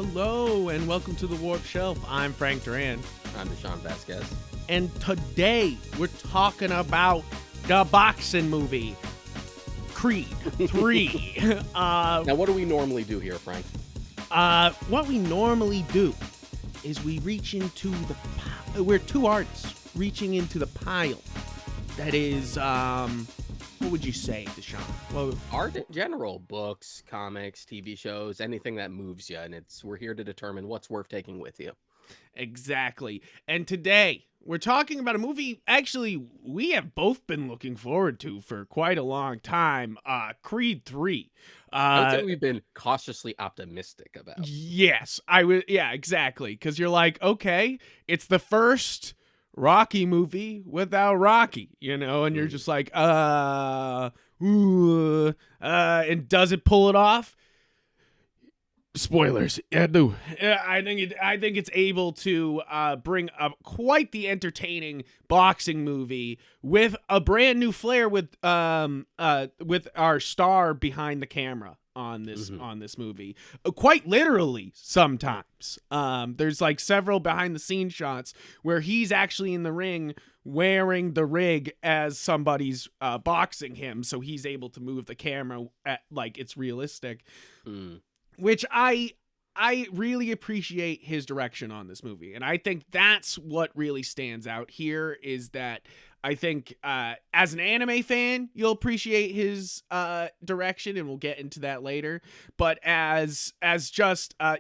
Hello and welcome to the Warp Shelf. I'm Frank Duran. I'm Deshaun Vasquez. And today we're talking about the boxing movie, Creed 3. Now, what do we normally do here, Frank? What we normally do is we reach into we're two artists reaching into the pile that is, what would you say, Deshaun? Well, Art in general, books, comics, TV shows, anything that moves you, and we're here to determine what's worth taking with you. Exactly. And today we're talking about a movie actually we have both been looking forward to for quite a long time, Creed 3. I would say we've been cautiously optimistic about. Yes, I would. Yeah, exactly. Because you're like, okay, it's the first Rocky movie without Rocky, and you're just like, and does it pull it off? Spoilers. Yeah, no. I think it's able to bring up quite the entertaining boxing movie with a brand new flair with our star behind the camera on this movie. Quite literally sometimes. There's like several behind the scenes shots where he's actually in the ring wearing the rig as somebody's boxing him, so he's able to move the camera like it's realistic. Which I really appreciate his direction on this movie. And I think that's what really stands out here is that I think as an anime fan, you'll appreciate his direction, and we'll get into that later. But as just, as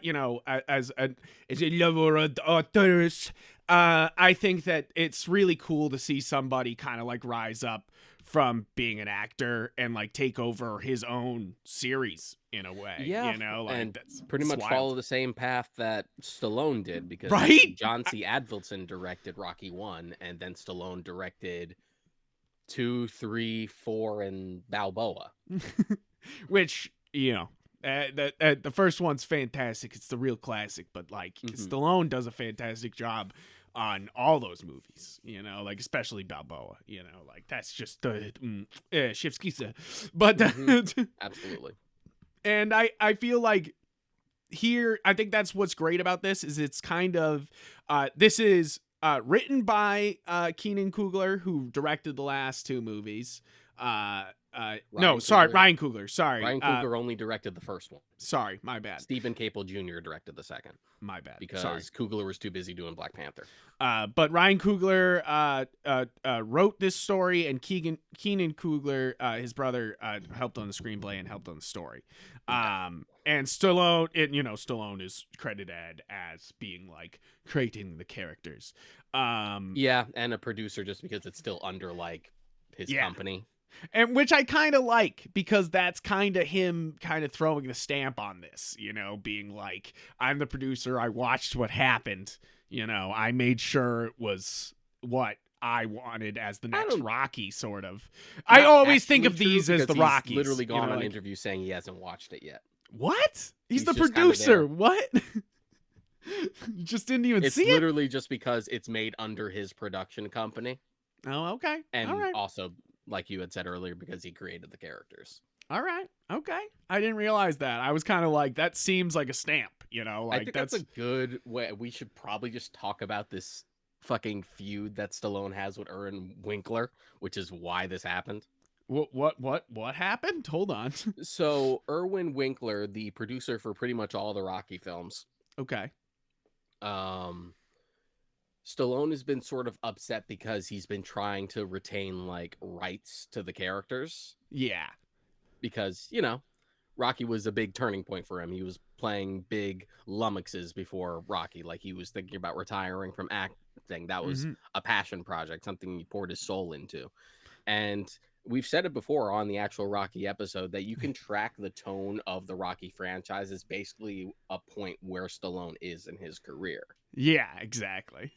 a lover of authors, I think that it's really cool to see somebody kind of like rise up from being an actor and like take over his own series in a way. Yeah, and that's pretty much wild. Follow the same path that Stallone did, because John C. Advilson directed Rocky 1, and then Stallone directed 2, 3, 4, and Balboa. Which, the first one's fantastic. It's the real classic, but like Stallone does a fantastic job on all those movies, like especially Balboa, like that's just chef's kiss. But absolutely. And I feel like here, I think that's what's great about this is it's kind of this is written by Keenan Coogler, who directed the last two movies. Ryan Coogler. Sorry. Ryan Coogler only directed the first one. Sorry, my bad. Stephen Capel Jr. directed the second. My bad. Because Coogler was too busy doing Black Panther. But Ryan Coogler wrote this story, and Keenan Coogler, his brother, helped on the screenplay and helped on the story. And Stallone, Stallone is credited as being like creating the characters. And a producer, just because it's still under like his company. And which I kind of like, because that's kind of him kind of throwing the stamp on this, being like, I'm the producer. I watched what happened. I made sure it was what I wanted as the next Rocky, sort of. I always think of these as the Rockies. He's literally gone on interview saying he hasn't watched it yet. What? He's the producer. What? You just didn't even see it? It's literally just because it's made under his production company. Oh, okay. And also, like you had said earlier, because he created the characters. All right. Okay. I didn't realize that. I was kind of like, that seems like a stamp, like I think that's a good way. We should probably just talk about this fucking feud that Stallone has with Erwin Winkler, which is why this happened. What happened? Hold on. So Erwin Winkler, the producer for pretty much all the Rocky films. Okay. Stallone has been sort of upset because he's been trying to retain like rights to the characters. Yeah. Because, Rocky was a big turning point for him. He was playing big lummoxes before Rocky. Like, he was thinking about retiring from acting. That was a passion project, something he poured his soul into. And we've said it before on the actual Rocky episode that you can track the tone of the Rocky franchise as basically a point where Stallone is in his career. Yeah, exactly.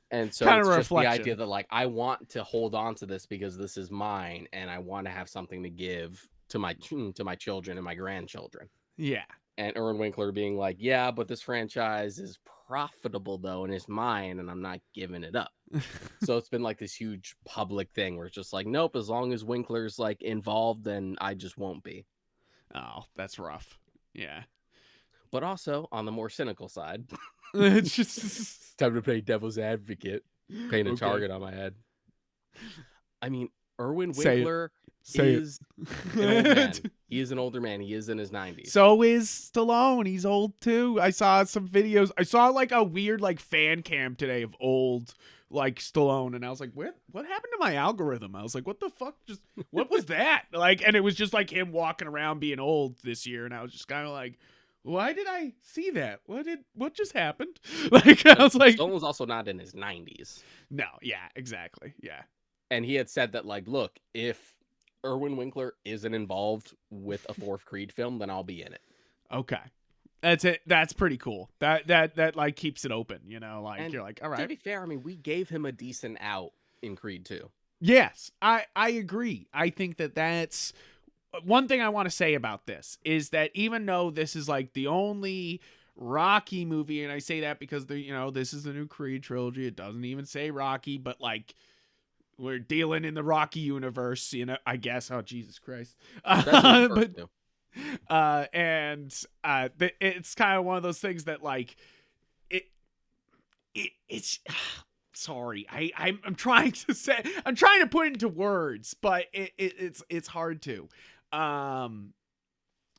And so it's just the idea that, like, I want to hold on to this because this is mine, and I want to have something to give to my children and my grandchildren. Yeah. And Erwin Winkler being like, yeah, but this franchise is profitable, though, and it's mine, and I'm not giving it up. So it's been like this huge public thing where it's just like, nope, as long as Winkler's like involved, then I just won't be. Oh, that's rough. Yeah. But also on the more cynical side, It's just time to play devil's advocate, paint a okay. target on my head. I mean, Erwin Say it. Winkler Say is an old man. it. He is an older man. He is in his 90s. So is Stallone. He's old too. I saw some videos. I saw like a weird like fan cam today of old like Stallone, and I was like, what happened to my algorithm? I was like, what the fuck? Just what was that? Like, and it was just like him walking around being old this year, and I was just kind of like, why did I see that? What just happened? Like, I was like, Stallone was also not in his 90s. no, yeah, exactly, yeah. And he had said that, like, look, if Erwin Winkler isn't involved with a fourth Creed film, then I'll be in it. Okay. That's it. That's pretty cool. That like keeps it open, you know, like And you're like, all right. to be fair, I mean, we gave him a decent out in Creed 2. Yes, I agree. I think that's one thing I want to say about this is that even though this is like the only Rocky movie, and I say that because this is the new Creed trilogy. It doesn't even say Rocky, but like we're dealing in the Rocky universe, I guess. Oh, Jesus Christ. But it's kind of one of those things that like it's sorry. I'm trying to put it into words, but it's hard to.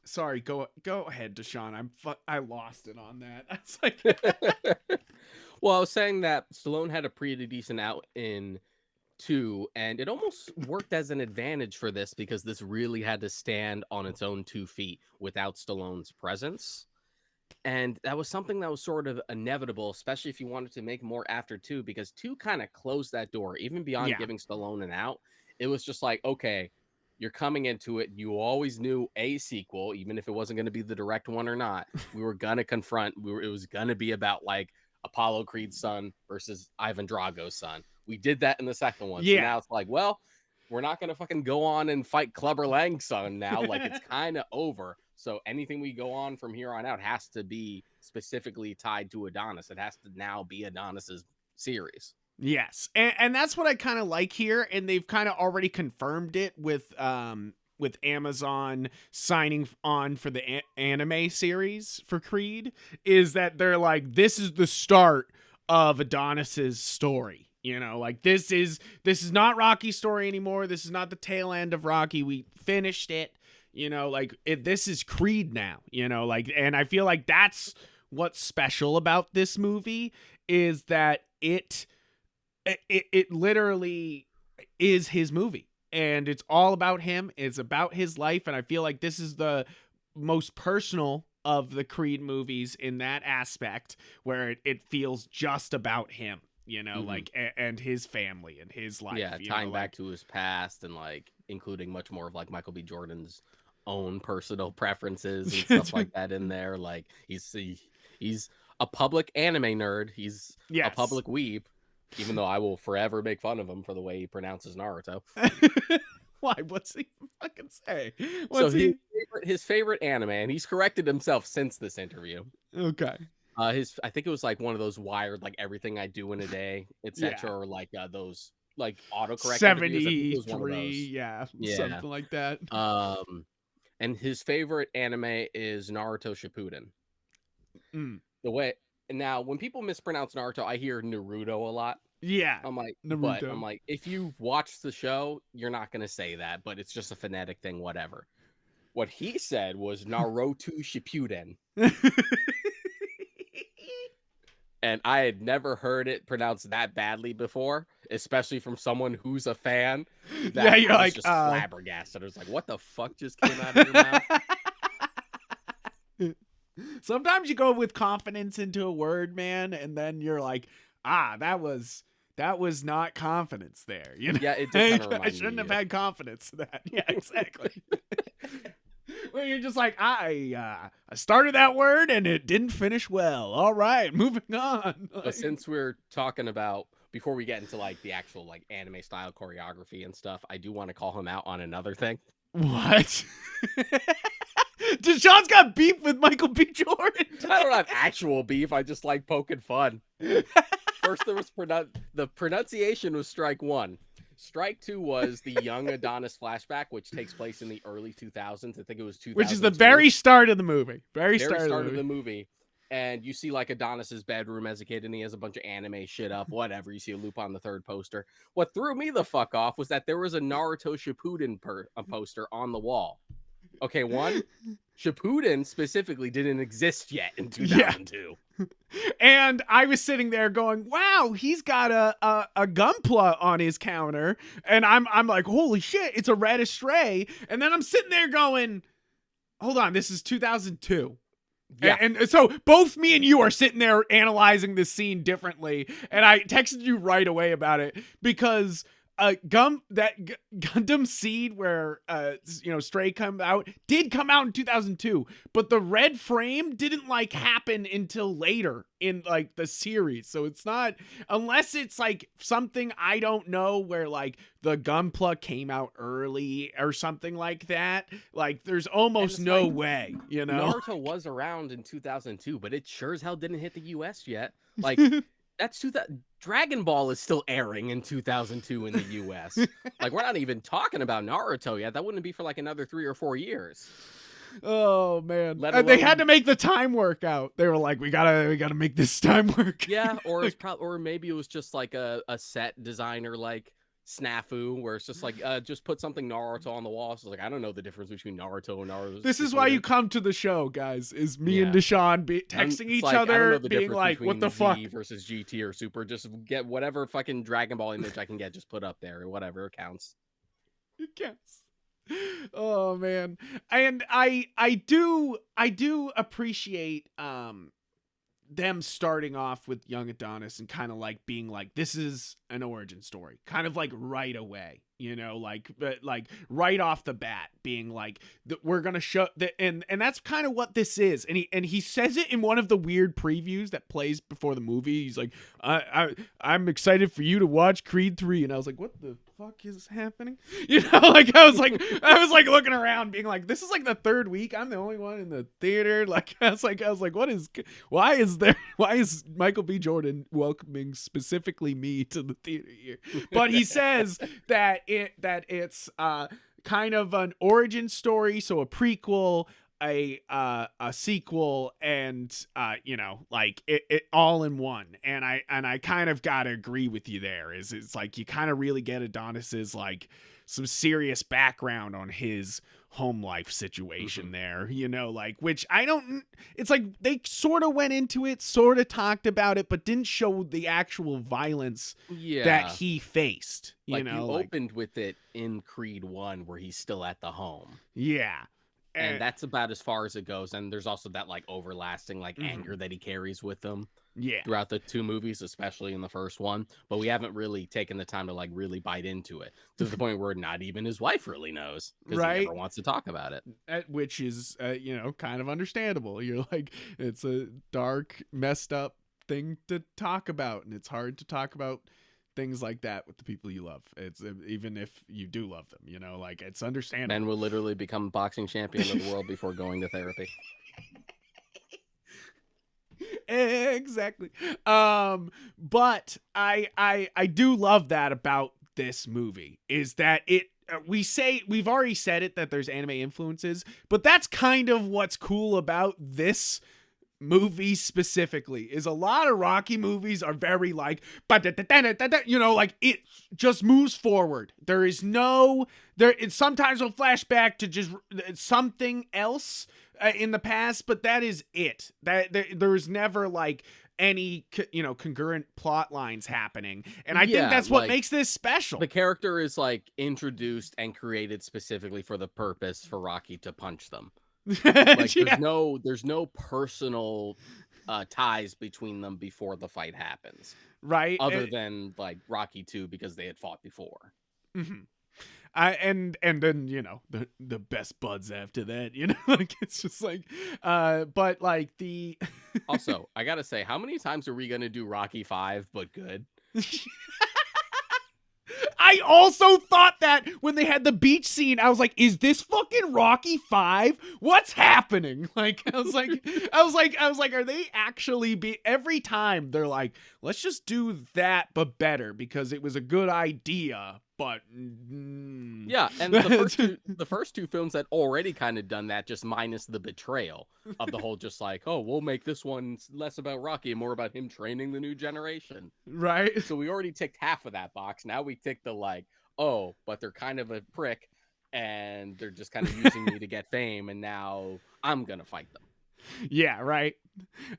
Sorry, go ahead, Deshaun. I lost it on that. It's like well, I was saying that Stallone had a pretty decent out in 2, and it almost worked as an advantage for this because this really had to stand on its own 2 feet without Stallone's presence. And that was something that was sort of inevitable, especially if you wanted to make more after 2, because 2 kind of closed that door, even beyond giving Stallone an out. It was just like, okay, you're coming into it. You always knew a sequel, even if it wasn't going to be the direct one or not. We were going to confront. It was going to be about like Apollo Creed's son versus Ivan Drago's son. We did that in the second one. Yeah. So now it's like, well, we're not going to fucking go on and fight Clubber Lang's son now. Like, it's kind of over. So anything we go on from here on out has to be specifically tied to Adonis. It has to now be Adonis's series. Yes. And that's what I kind of like here. And they've kind of already confirmed it with Amazon signing on for the anime series for Creed, is that they're like, this is the start of Adonis's story. Like this is not Rocky's story anymore. This is not the tail end of Rocky. We finished it. This is Creed now, like, and I feel like that's what's special about this movie is that it literally is his movie, and it's all about him. It's about his life. And I feel like this is the most personal of the Creed movies in that aspect, where it feels just about him, like, and his family and his life. Yeah. Tying back to his past and like including much more of like Michael B. Jordan's own personal preferences and stuff like that in there. Like he's a public anime nerd. He's a public weeb, even though I will forever make fun of him for the way he pronounces Naruto. Why? What's he fucking say? His favorite anime, and he's corrected himself since this interview. Okay. I think it was like one of those Wired, like Everything I Do in a Day, etc., or like those like autocorrect 73, something like that. And his favorite anime is Naruto Shippuden. The way now, when people mispronounce Naruto, I hear Naruto a lot. Yeah, I'm like, Naruto. But I'm like, if you've watched the show, you're not gonna say that, but it's just a phonetic thing, whatever. What he said was Naruto Shippuden. And I had never heard it pronounced that badly before, especially from someone who's a fan. Yeah, you're like, just flabbergasted. I was like, what the fuck just came out of your mouth? Sometimes you go with confidence into a word, man, and then you're like, that was not confidence there. Yeah, it did kind of remind I shouldn't have had confidence in that. Yeah, exactly. Where you're just like, I started that word and it didn't finish well. All right, moving on. But since we're talking about, before we get into like the actual like anime style choreography and stuff, I do want to call him out on another thing. What? Deshaun's got beef with Michael B. Jordan. I don't have actual beef. I just like poking fun. First, there was the pronunciation was strike one. Strike Two was the young Adonis flashback, which takes place in the early 2000s. I think it was 2002. Which is the very start of the movie. Very start of the movie. And you see like Adonis's bedroom as a kid, and he has a bunch of anime shit up, whatever. You see a loop on the third poster. What threw me the fuck off was that there was a Naruto Shippuden poster on the wall. Okay, one, Shippuden specifically didn't exist yet in 2002. Yeah. And I was sitting there going, wow, he's got a Gunpla on his counter. And I'm like, holy shit, it's a Red Astray. And then I'm sitting there going, hold on, this is 2002. Yeah. And so both me and you are sitting there analyzing this scene differently. And I texted you right away about it because Gundam Seed where Stray did come out in 2002, but the red frame didn't like happen until later in like the series. So it's not, unless it's like something I don't know where like the Gunpla came out early or something like that. Like there's almost no way, Naruto was around in 2002, but it sure as hell didn't hit the US yet. Like that's Dragon Ball is still airing in 2002 in the US. Like we're not even talking about Naruto yet. That wouldn't be for like another 3 or 4 years. Oh man, they had to make the time work out. They were like, we gotta make this time work. Yeah, or it's or maybe it was just like a set designer like snafu where it's just like just put something Naruto on the wall. So it's like I don't know the difference between Naruto and Naruto. This is why you come to the show, guys. Is me and Deshaun texting each other, being like, "What the fuck?" versus GT or Super. Just get whatever fucking Dragon Ball image I can get. Just put up there or whatever counts. It counts. Oh man, and I do appreciate them starting off with young Adonis and kind of like being like, this is an origin story, kind of like right away, like right off the bat being like, we're going to show that. And that's kind of what this is. And he says it in one of the weird previews that plays before the movie. He's like, I'm excited for you to watch Creed 3. And I was like, what the fuck is happening? Like I was like looking around being like, this is like the third week. I'm the only one in the theater. Like, I was like, why is Michael B. Jordan welcoming specifically me to the theater here? But he says that it's kind of an origin story. So a prequel, a sequel, and like it all in one. And I kind of gotta agree with you there. It's like you kind of really get Adonis's like some serious background on his home life situation there, like, which it's like they sort of went into it, sort of talked about it, but didn't show the actual violence that he faced. You opened with it in Creed 1 where he's still at the home. Yeah. And that's about as far as it goes. And there's also that like overlasting like anger that he carries with him. Yeah. Throughout the two movies, especially in the first one. But we haven't really taken the time to like really bite into it to the point where not even his wife really knows because he never wants to talk about it. Which is, kind of understandable. You're like, it's a dark, messed up thing to talk about. And it's hard to talk about things like that with the people you love. It's even if you do love them, like it's understandable. Men will literally become boxing champion of the world before going to therapy. Exactly. But I do love that about this movie is that it we've already said it that there's anime influences, but that's kind of what's cool about this movie specifically is a lot of Rocky movies are very like like it just moves forward. It's sometimes will flash back to just something else in the past, but that is it. That there's never like any concurrent plot lines happening, and I think that's what makes this special. The character is like introduced and created specifically for the purpose for Rocky to punch them. Like there's no personal ties between them before the fight happens, right? Other than like Rocky 2 because they had fought before. And then the best buds after that, like it's just like but like the also I gotta say, how many times are we gonna do Rocky 5 but good? I also thought that when they had the beach scene, I was like, is this fucking Rocky 5? What's happening? Like, I was like, are they actually every time they're like, let's just do that, but better because it was a good idea, but yeah, and the first two films had already kind of done that, just minus the betrayal of the whole, just like, oh, we'll make this one less about Rocky and more about him training the new generation. Right. So we already ticked half of that box. Now we tick the like, oh, but they're kind of a prick and they're just kind of using me to get fame, and now I'm gonna fight them. Yeah, right.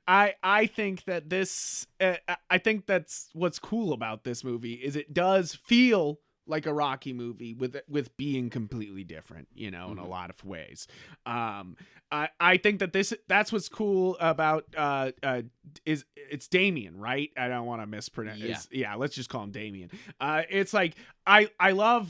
I think that this I think that's what's cool about this movie is it does feel like a Rocky movie with being completely different, you know, in a lot of ways. I think that that's what's cool about is it's Damien, right? I don't want to mispronounce. Yeah, let's just call him Damien. It's like I love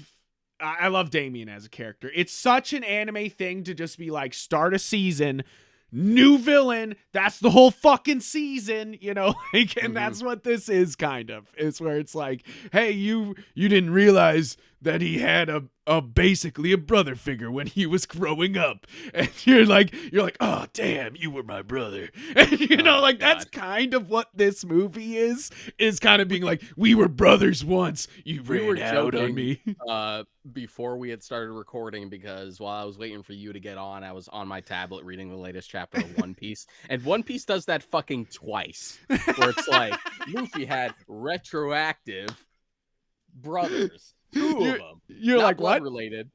Damien as a character. It's such an anime thing to just be like, start a season, new villain, that's the whole fucking season, you know, like, and that's what this is, kind of. It's where it's like, hey, you didn't realize that he had a basically a brother figure when he was growing up, and you're like, oh damn, you were my brother. And you know, like, that's kind of what this movie is kind of being like, we were brothers once, you ran out on me. Before we had started recording, because while I was waiting for you to get on, I was on my tablet reading the latest chapter of One Piece, and One Piece does that fucking twice, where it's like, Luffy had retroactive brothers. Two of them. You're not like, blood what? Related.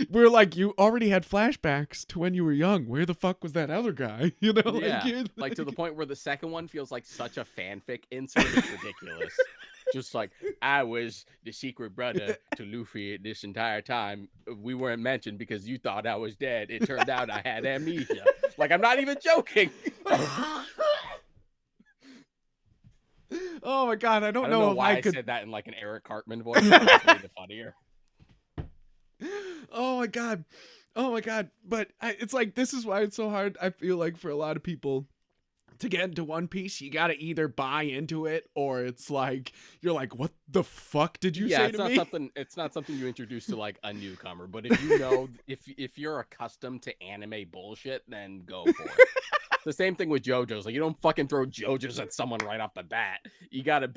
We're like, you already had flashbacks to when you were young. Where the fuck was that other guy? You know, yeah, like to the point where the second one feels like such a fanfic insert. It's ridiculous. Just like, I was the secret brother to Luffy this entire time. We weren't mentioned because you thought I was dead. It turned out I had amnesia. Like, I'm not even joking. Oh my god, I don't know if why I could. said that in like an Eric Cartman voice. That made it funnier. Oh my god. But it's like, this is why it's so hard, I feel like, for a lot of people to get into One Piece. You gotta either buy into it, or it's like, you're like, what the fuck did you say to me? It's not something you introduce to like a newcomer, but if you know, if you're accustomed to anime bullshit, then go for it. The same thing with JoJo's. Like, you don't fucking throw JoJo's at someone right off the bat. You gotta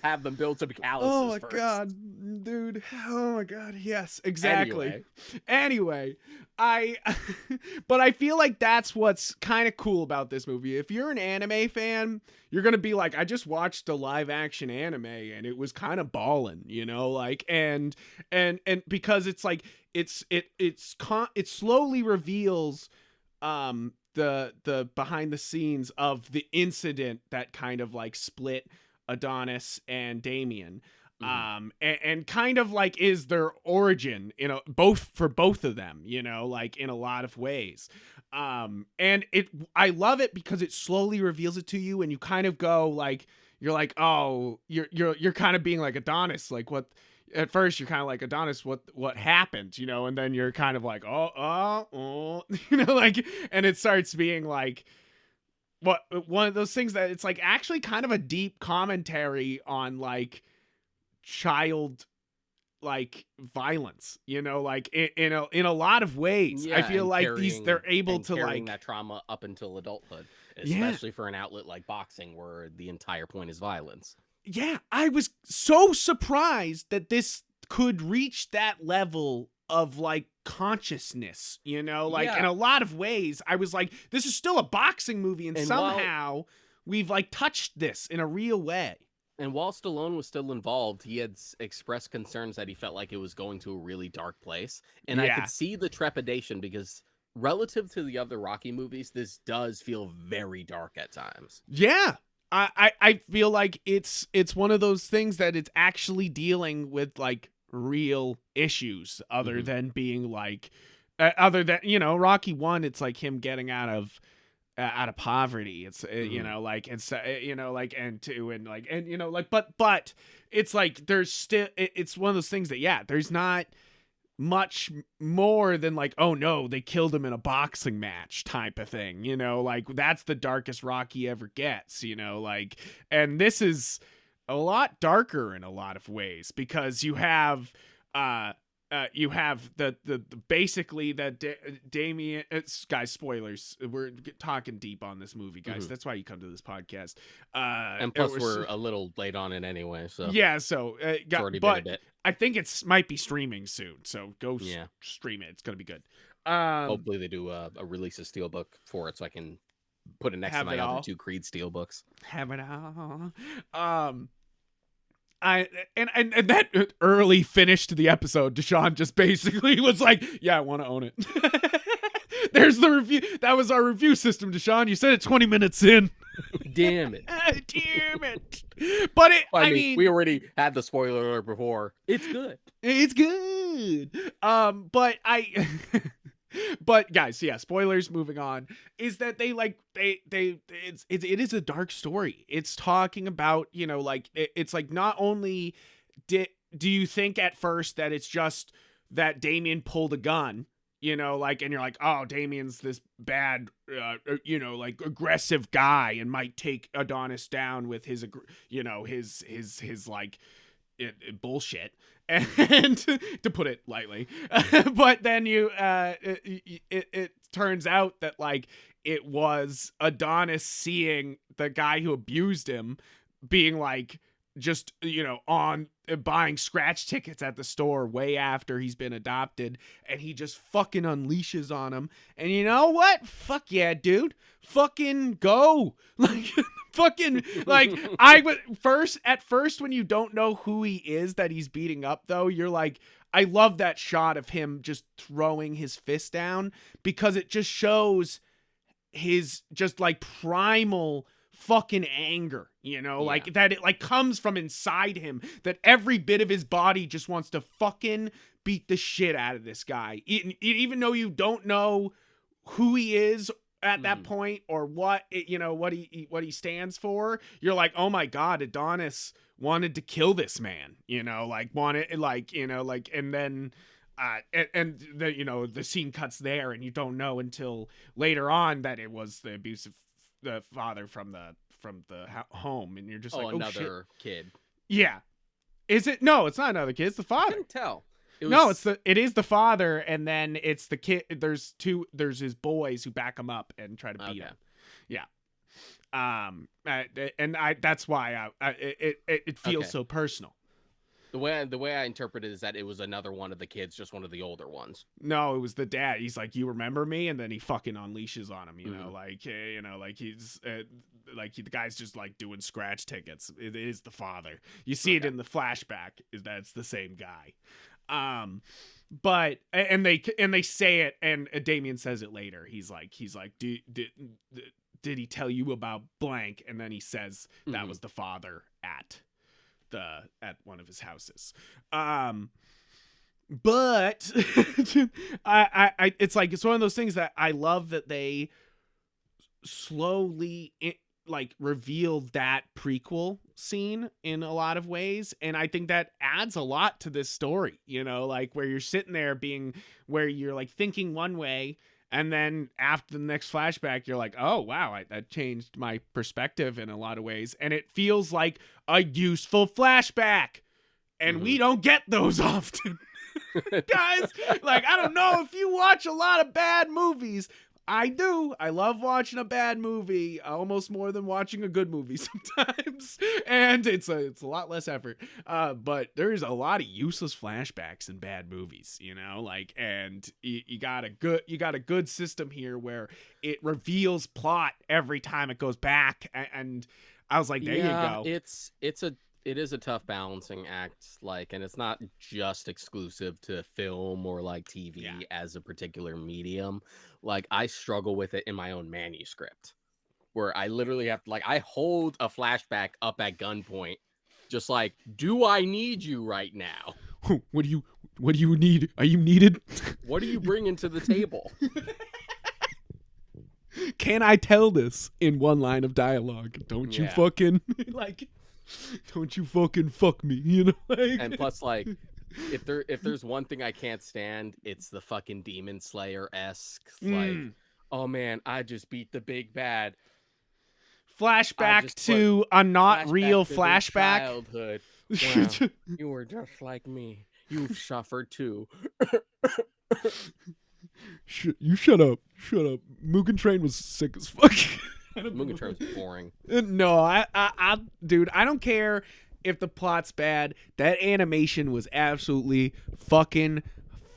have them build some calluses. Oh my first. god, dude. Oh my god. Yes, exactly. Anyway, but I feel like that's what's kind of cool about this movie. If you're an anime fan, you're gonna be like, I just watched a live action anime and it was kind of ballin', you know, like, and because it's like, it slowly reveals the behind the scenes of the incident that kind of like split Adonis and Damien, and kind of like is their origin, you know, for both of them, you know, like, in a lot of ways. And I love it because it slowly reveals it to you, and you kind of go like, you're like, oh, you're kind of being like, Adonis, like, what? At first you're kind of like, Adonis, what happened, you know, and then you're kind of like, oh, you know, like, and it starts being like, one of those things that it's like actually kind of a deep commentary on like child like violence, you know, like in a lot of ways. I feel like they're able to like that trauma up until adulthood, especially for an outlet like boxing where the entire point is violence. Yeah, I was so surprised that this could reach that level of like consciousness, you know, like, in a lot of ways. I was like, this is still a boxing movie, and somehow we've like touched this in a real way. And while Stallone was still involved, he had expressed concerns that he felt like it was going to a really dark place. And I could see the trepidation because relative to the other Rocky movies, this does feel very dark at times. Yeah. I feel like it's one of those things that it's actually dealing with like real issues other than being like, other than, you know, Rocky 1, it's like him getting out of poverty. It's you know, like, it's you know, like, and 2, and like, and you know, like, but it's like there's still, it's one of those things that there's not much more than like, oh no, they killed him in a boxing match type of thing, you know, like, that's the darkest Rocky ever gets, you know, like, and this is a lot darker in a lot of ways because you have you have the basically that Damien. Guys, spoilers. We're talking deep on this movie, guys. That's why you come to this podcast. And plus, we're a little late on it anyway, so yeah. So it's already been a bit. I think might be streaming soon. So go stream it. It's gonna be good. Hopefully, they do a release of Steelbook for it, so I can put it next to my other 2 Creed Steelbooks. Have it all. And that early finish to the episode, Deshaun just basically was like, "Yeah, I want to own it." There's the review. That was our review system, Deshaun. You said it 20 minutes in. Damn it! Damn it! But I mean, we already had the spoiler alert before. It's good. It's good. But guys, yeah, spoilers, moving on, is that it is a dark story. It's talking about, like, it's like, not only do you think at first that it's just that Damien pulled a gun, like, and you're like, oh, Damien's this bad, like, aggressive guy and might take Adonis down with his like, bullshit, and to put it lightly. But then it turns out that, like, it was Adonis seeing the guy who abused him being like, just, on buying scratch tickets at the store way after he's been adopted, and he just fucking unleashes on him. And you know what? Fuck yeah, dude. Fucking go. Like, fucking, like, at first when you don't know who he is that he's beating up, though, you're like, I love that shot of him just throwing his fist down, because it just shows his just, like, primal fucking anger, like, that it, like, comes from inside him, that every bit of his body just wants to fucking beat the shit out of this guy, even though you don't know who he is at that point, or what he stands for. You're like, oh my god, Adonis wanted to kill this man, like, wanted, like, like, and then and the scene cuts there, and you don't know until later on that it was the father from the home, and you're just like, another kid. Yeah. Is it? No, it's not another kid. It's the father. I couldn't tell. It is the father, and then it's the kid. There's his boys who back him up and try to beat him. Yeah. And that's why it feels so personal. The way I interpret it is that it was another one of the kids, just one of the older ones. No, it was the dad. He's like, you remember me? And then he fucking unleashes on him, like he's like, the guy's just, like, doing scratch tickets. It is the father. You see it in the flashback, is that it's the same guy. But and they say it, and Damien says it later. He's like, did he tell you about blank? And then he says that was the father at one of his houses. But I it's like, it's one of those things that I love, that they slowly revealed that prequel scene in a lot of ways, and I think that adds a lot to this story, like, where you're sitting there where you're, like, thinking one way, and then after the next flashback, you're like, oh, wow, that changed my perspective in a lot of ways. And it feels like a useful flashback. And we don't get those often. Guys, like, I don't know if you watch a lot of bad movies. I do. I love watching a bad movie almost more than watching a good movie sometimes. And it's a lot less effort. But there's a lot of useless flashbacks in bad movies, like, and you got a good system here where it reveals plot every time it goes back. And I was like, there you go. It is a tough balancing act, like, and it's not just exclusive to film or, like, TV as a particular medium. Like, I struggle with it in my own manuscript, where I literally have to, like, I hold a flashback up at gunpoint, just like, do I need you right now? What do you need? Are you needed? What are you bringing to the table? Can I tell this in one line of dialogue? Don't you fucking like? Don't you fucking fuck me, Like... And plus, like, if there's one thing I can't stand, it's the fucking Demon Slayer-esque, like, oh man, I just beat the big bad. Flashback to a not real flashback. Childhood. Wow, you were just like me. You've suffered too. You shut up. Shut up. Mugen Train was sick as fuck. Mugen Train's boring. No, dude, I don't care if the plot's bad. That animation was absolutely fucking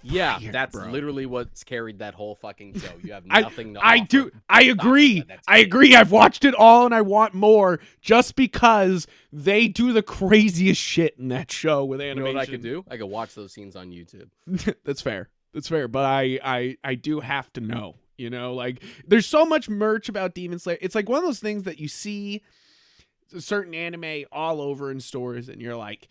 Yeah, fire, that's bro. literally what's carried that whole fucking show. You have nothing to I offer. do. I agree. That's I agree. I've watched it all and I want more just because they do the craziest shit in that show with animation. You know what I could do? I could watch those scenes on YouTube. That's fair. That's fair. But I do have to know. You know, like there's so much merch about Demon Slayer. It's like one of those things that you see a certain anime all over in stores and you're like,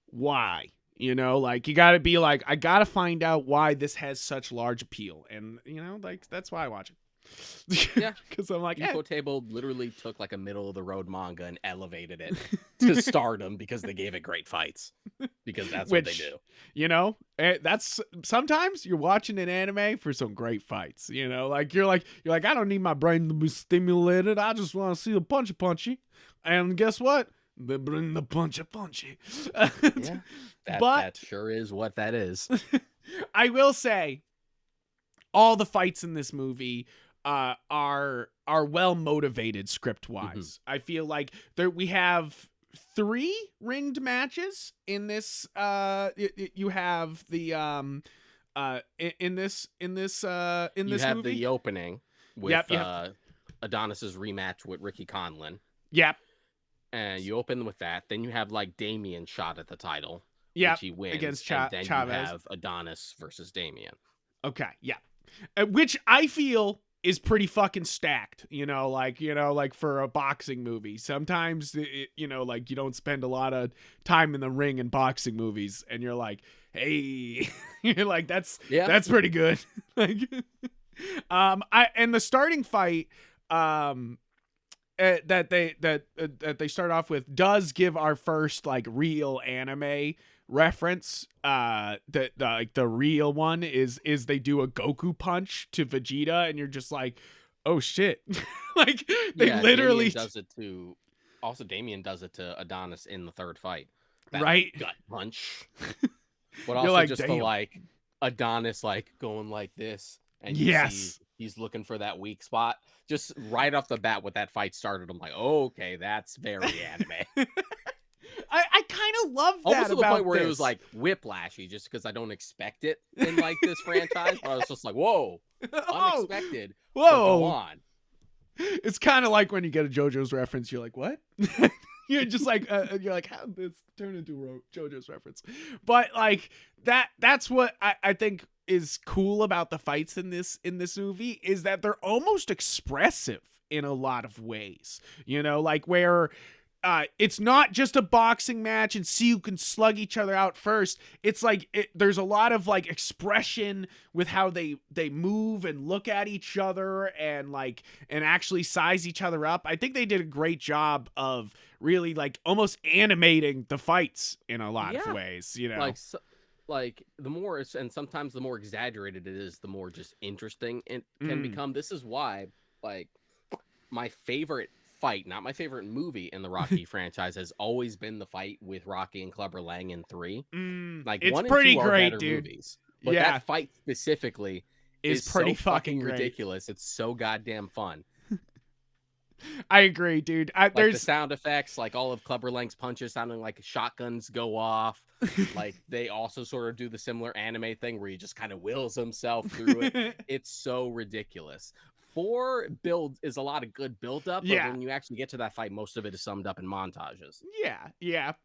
why? You know, like you got to be like, I got to find out why this has such large appeal. And, you know, like that's why I watch it. Yeah. Because I'm like, Table literally took like a middle of the road manga and elevated it to stardom because they gave it great fights. Because that's what they do. You know, that's sometimes you're watching an anime for some great fights. You know, like you're like, I don't need my brain to be stimulated. I just want to see the punchy. And guess what? They bring the punchy. Yeah, that sure is what that is. I will say, all the fights in this movie are well motivated script wise. I feel like we have 3 ringed matches in this. You have the in this you movie. have the opening with Adonis's rematch with Ricky Conlon. Yep. And you open with that. Then you have like Damien shot at the title. Yeah. Which he wins. Against and then Chavez. You have Adonis versus Damien. Okay. Yeah. Which I feel is pretty fucking stacked, like for a boxing movie. Sometimes, like you don't spend a lot of time in the ring in boxing movies and you're like, hey, you're like, that's pretty good. Like, and the starting fight, that they start off with does give our first like real anime reference. The real one is they do a Goku punch to Vegeta and you're just like, oh shit. Like they literally Damien does it to Adonis in the third fight. That, right? Gut punch. But also like, just damn. Like Adonis like going like this and you see he's looking for that weak spot. Just right off the bat with that fight started, I'm like, oh, okay, that's very anime. I kind of love that. Almost to the point where it was like whiplashy, just because I don't expect it in like this franchise. But I was just like, whoa, unexpected. Whoa, go on. It's kind of like when you get a JoJo's reference, you're like, what? You're just like, you're like, how did this turn into a JoJo's reference? But like that's what I think is cool about the fights in this movie is that they're almost expressive in a lot of ways, like where it's not just a boxing match and see who can slug each other out first. It's like there's a lot of like expression with how they move and look at each other and actually size each other up. I think they did a great job of really like almost animating the fights in a lot of ways, like the more and sometimes the more exaggerated it is, the more just interesting it can become. This is why like my favorite fight, not my favorite movie in the Rocky franchise, has always been the fight with Rocky and Clubber Lang in 3. Like it's 1 and pretty 2 are great, better dude. Movies, but that fight specifically is pretty so fucking great. ridiculous. It's so goddamn fun. I agree, dude. There's the sound effects, like all of Clubber Lang's punches sounding like shotguns go off. Like they also sort of do the similar anime thing where he just kind of wills himself through it. It's so ridiculous. 4 build is a lot of good build up, but when you actually get to that fight, most of it is summed up in montages.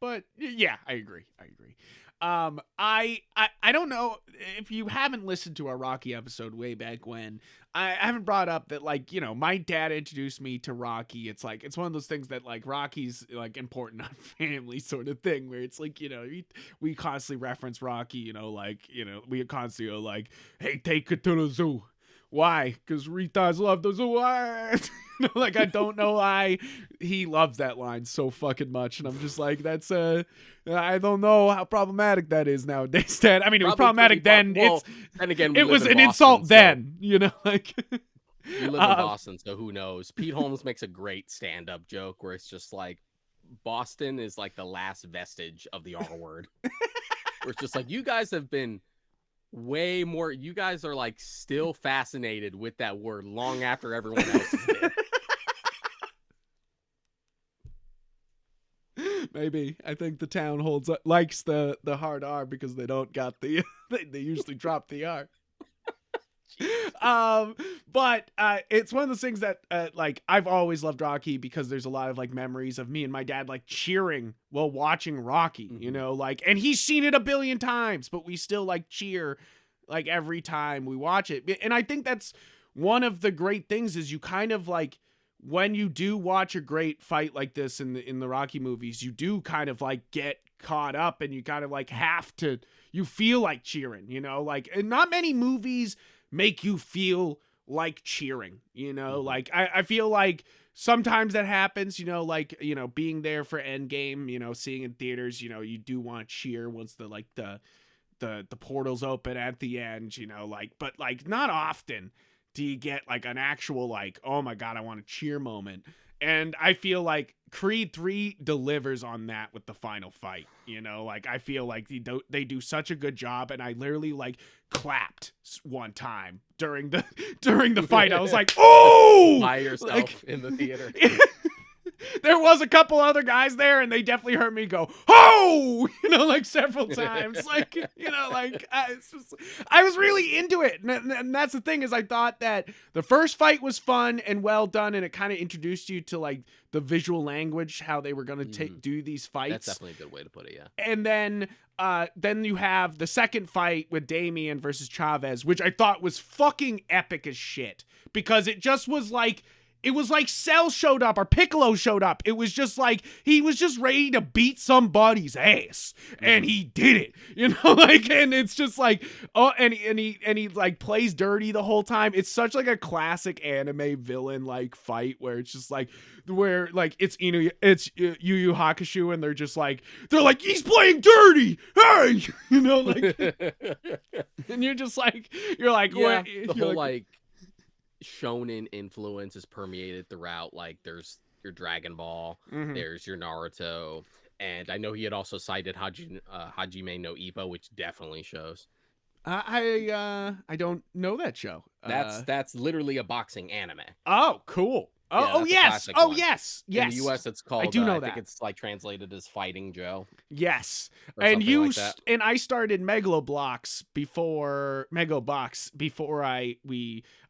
But I agree. I don't know if you haven't listened to our Rocky episode way back when. I haven't brought up that my dad introduced me to Rocky. It's like it's one of those things that like Rocky's like important on family sort of thing where it's like we constantly reference Rocky. We constantly are like, hey, take it to the zoo. Why? Because retards love the zoo. Like I don't know why he loves that line so fucking much, and I'm just like, that's I don't know how problematic that is nowadays. Dad, I mean, it was problematic then. And again, it was an insult then. Like we live in Boston, so who knows? Pete Holmes makes a great stand-up joke where it's just like Boston is like the last vestige of the R word. where it's just like, you guys have been way more, you guys are like still fascinated with that word long after everyone else is dead. Maybe. I think the town likes the hard R because they don't got the they usually drop the R. But it's one of those things that like I've always loved Rocky because there's a lot of like memories of me and my dad like cheering while watching Rocky, you know, like, and he's seen it a billion times, but we still like cheer like every time we watch it. And I think that's one of the great things is you kind of like, when you do watch a great fight like this in the Rocky movies, you do kind of like get caught up and you kind of like have to, you feel like cheering, you know, like, and not many movies make you feel like cheering, you know, like I feel like sometimes that happens, you know, like, you know, being there for Endgame, you know, seeing in theaters, you know, you do want to cheer once the portals open at the end, you know, like, but like not often do you get like an actual like, oh my God, I want to cheer moment. And I feel like Creed 3 delivers on that with the final fight, you know, like I feel like they do such a good job. And I literally like clapped one time during the fight. I was like, oh, by yourself like, in the theater. There was a couple other guys there and they definitely heard me go, oh, you know, like several times, like, you know, like I was really into it. And that's the thing is I thought that the first fight was fun and well done. And it kind of introduced you to like the visual language, how they were going to do these fights. That's definitely a good way to put it. Yeah. And then you have the second fight with Damian versus Chavez, which I thought was fucking epic as shit because it just was like, it was like Cell showed up or Piccolo showed up. It was just like he was just ready to beat somebody's ass, and he did it. You know, like, and it's just like, oh, and he like plays dirty the whole time. It's such like a classic anime villain like fight where it's just like where like it's Yu Yu Hakusho, and they're like he's playing dirty. Hey, you know, like, and you're like, yeah, what? The whole like shonen influence is permeated throughout. Like there's your Dragon Ball, there's your Naruto, and I know he had also cited Hajime no Ippo, which definitely shows. I don't know that show. That's literally a boxing anime. Oh, cool. Oh, yes. Oh, yes. In the US, it's called. I do know I that. think it's like translated as Fighting Joe. Yes, and and I started Megalobox before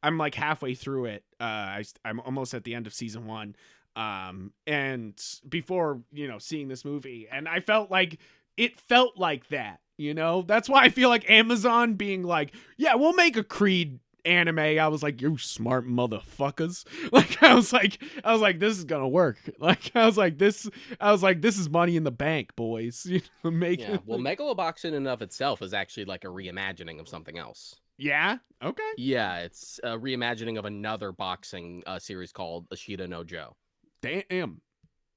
I'm like halfway through it. I'm almost at the end of season 1. And before, you know, seeing this movie, and I felt like that, you know, that's why I feel like Amazon being like, yeah, we'll make a Creed anime. I was like, you smart motherfuckers. Like I was like this is gonna work. Like I was like this is money in the bank, boys. You know, well, Megalobox in and of itself is actually like a reimagining of something else. Yeah, okay. Yeah, it's a reimagining of another boxing series called Ashita no Joe. Damn.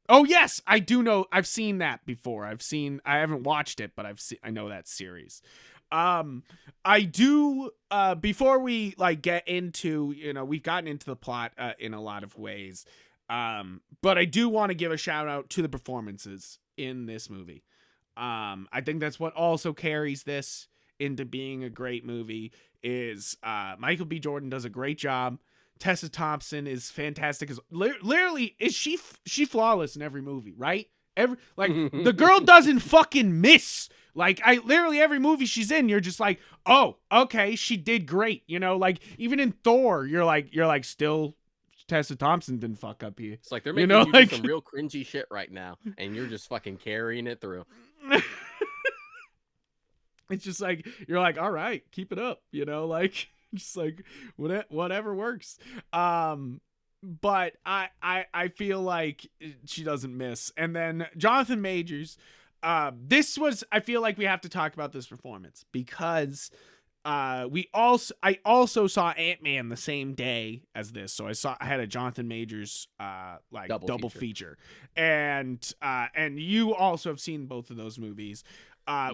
Oh yes, I do know. I've seen that before. I haven't watched it, but I know that series. I do, before we like get into, you know, we've gotten into the plot in a lot of ways. But I do want to give a shout out to the performances in this movie. I think that's what also carries this into being a great movie is, Michael B. Jordan does a great job. Tessa Thompson is fantastic. Literally, is she flawless in every movie, right? The girl doesn't fucking miss. Like literally every movie she's in, you're just like, oh, okay, she did great. You know, like even in Thor, you're like still Tessa Thompson didn't fuck up here. It's like they're making you do some real cringy shit right now, and you're just fucking carrying it through. It's just like you're like, all right, keep it up. You know, like just like whatever works. But I feel like she doesn't miss. And then Jonathan Majors. I feel like we have to talk about this performance because I also saw Ant-Man the same day as this, so I had a Jonathan Majors like double feature. And you also have seen both of those movies.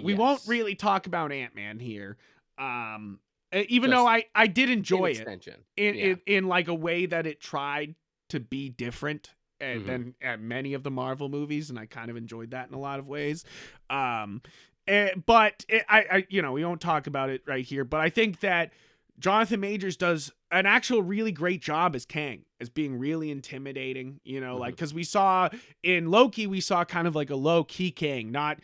We won't really talk about Ant-Man here. Even though I did enjoy it in like a way that it tried to be different than many of the Marvel movies, and I kind of enjoyed that in a lot of ways. But we won't talk about it right here. But I think that Jonathan Majors does an actual really great job as Kang, as being really intimidating. Like because we saw in Loki, we saw kind of like a low key Kang, not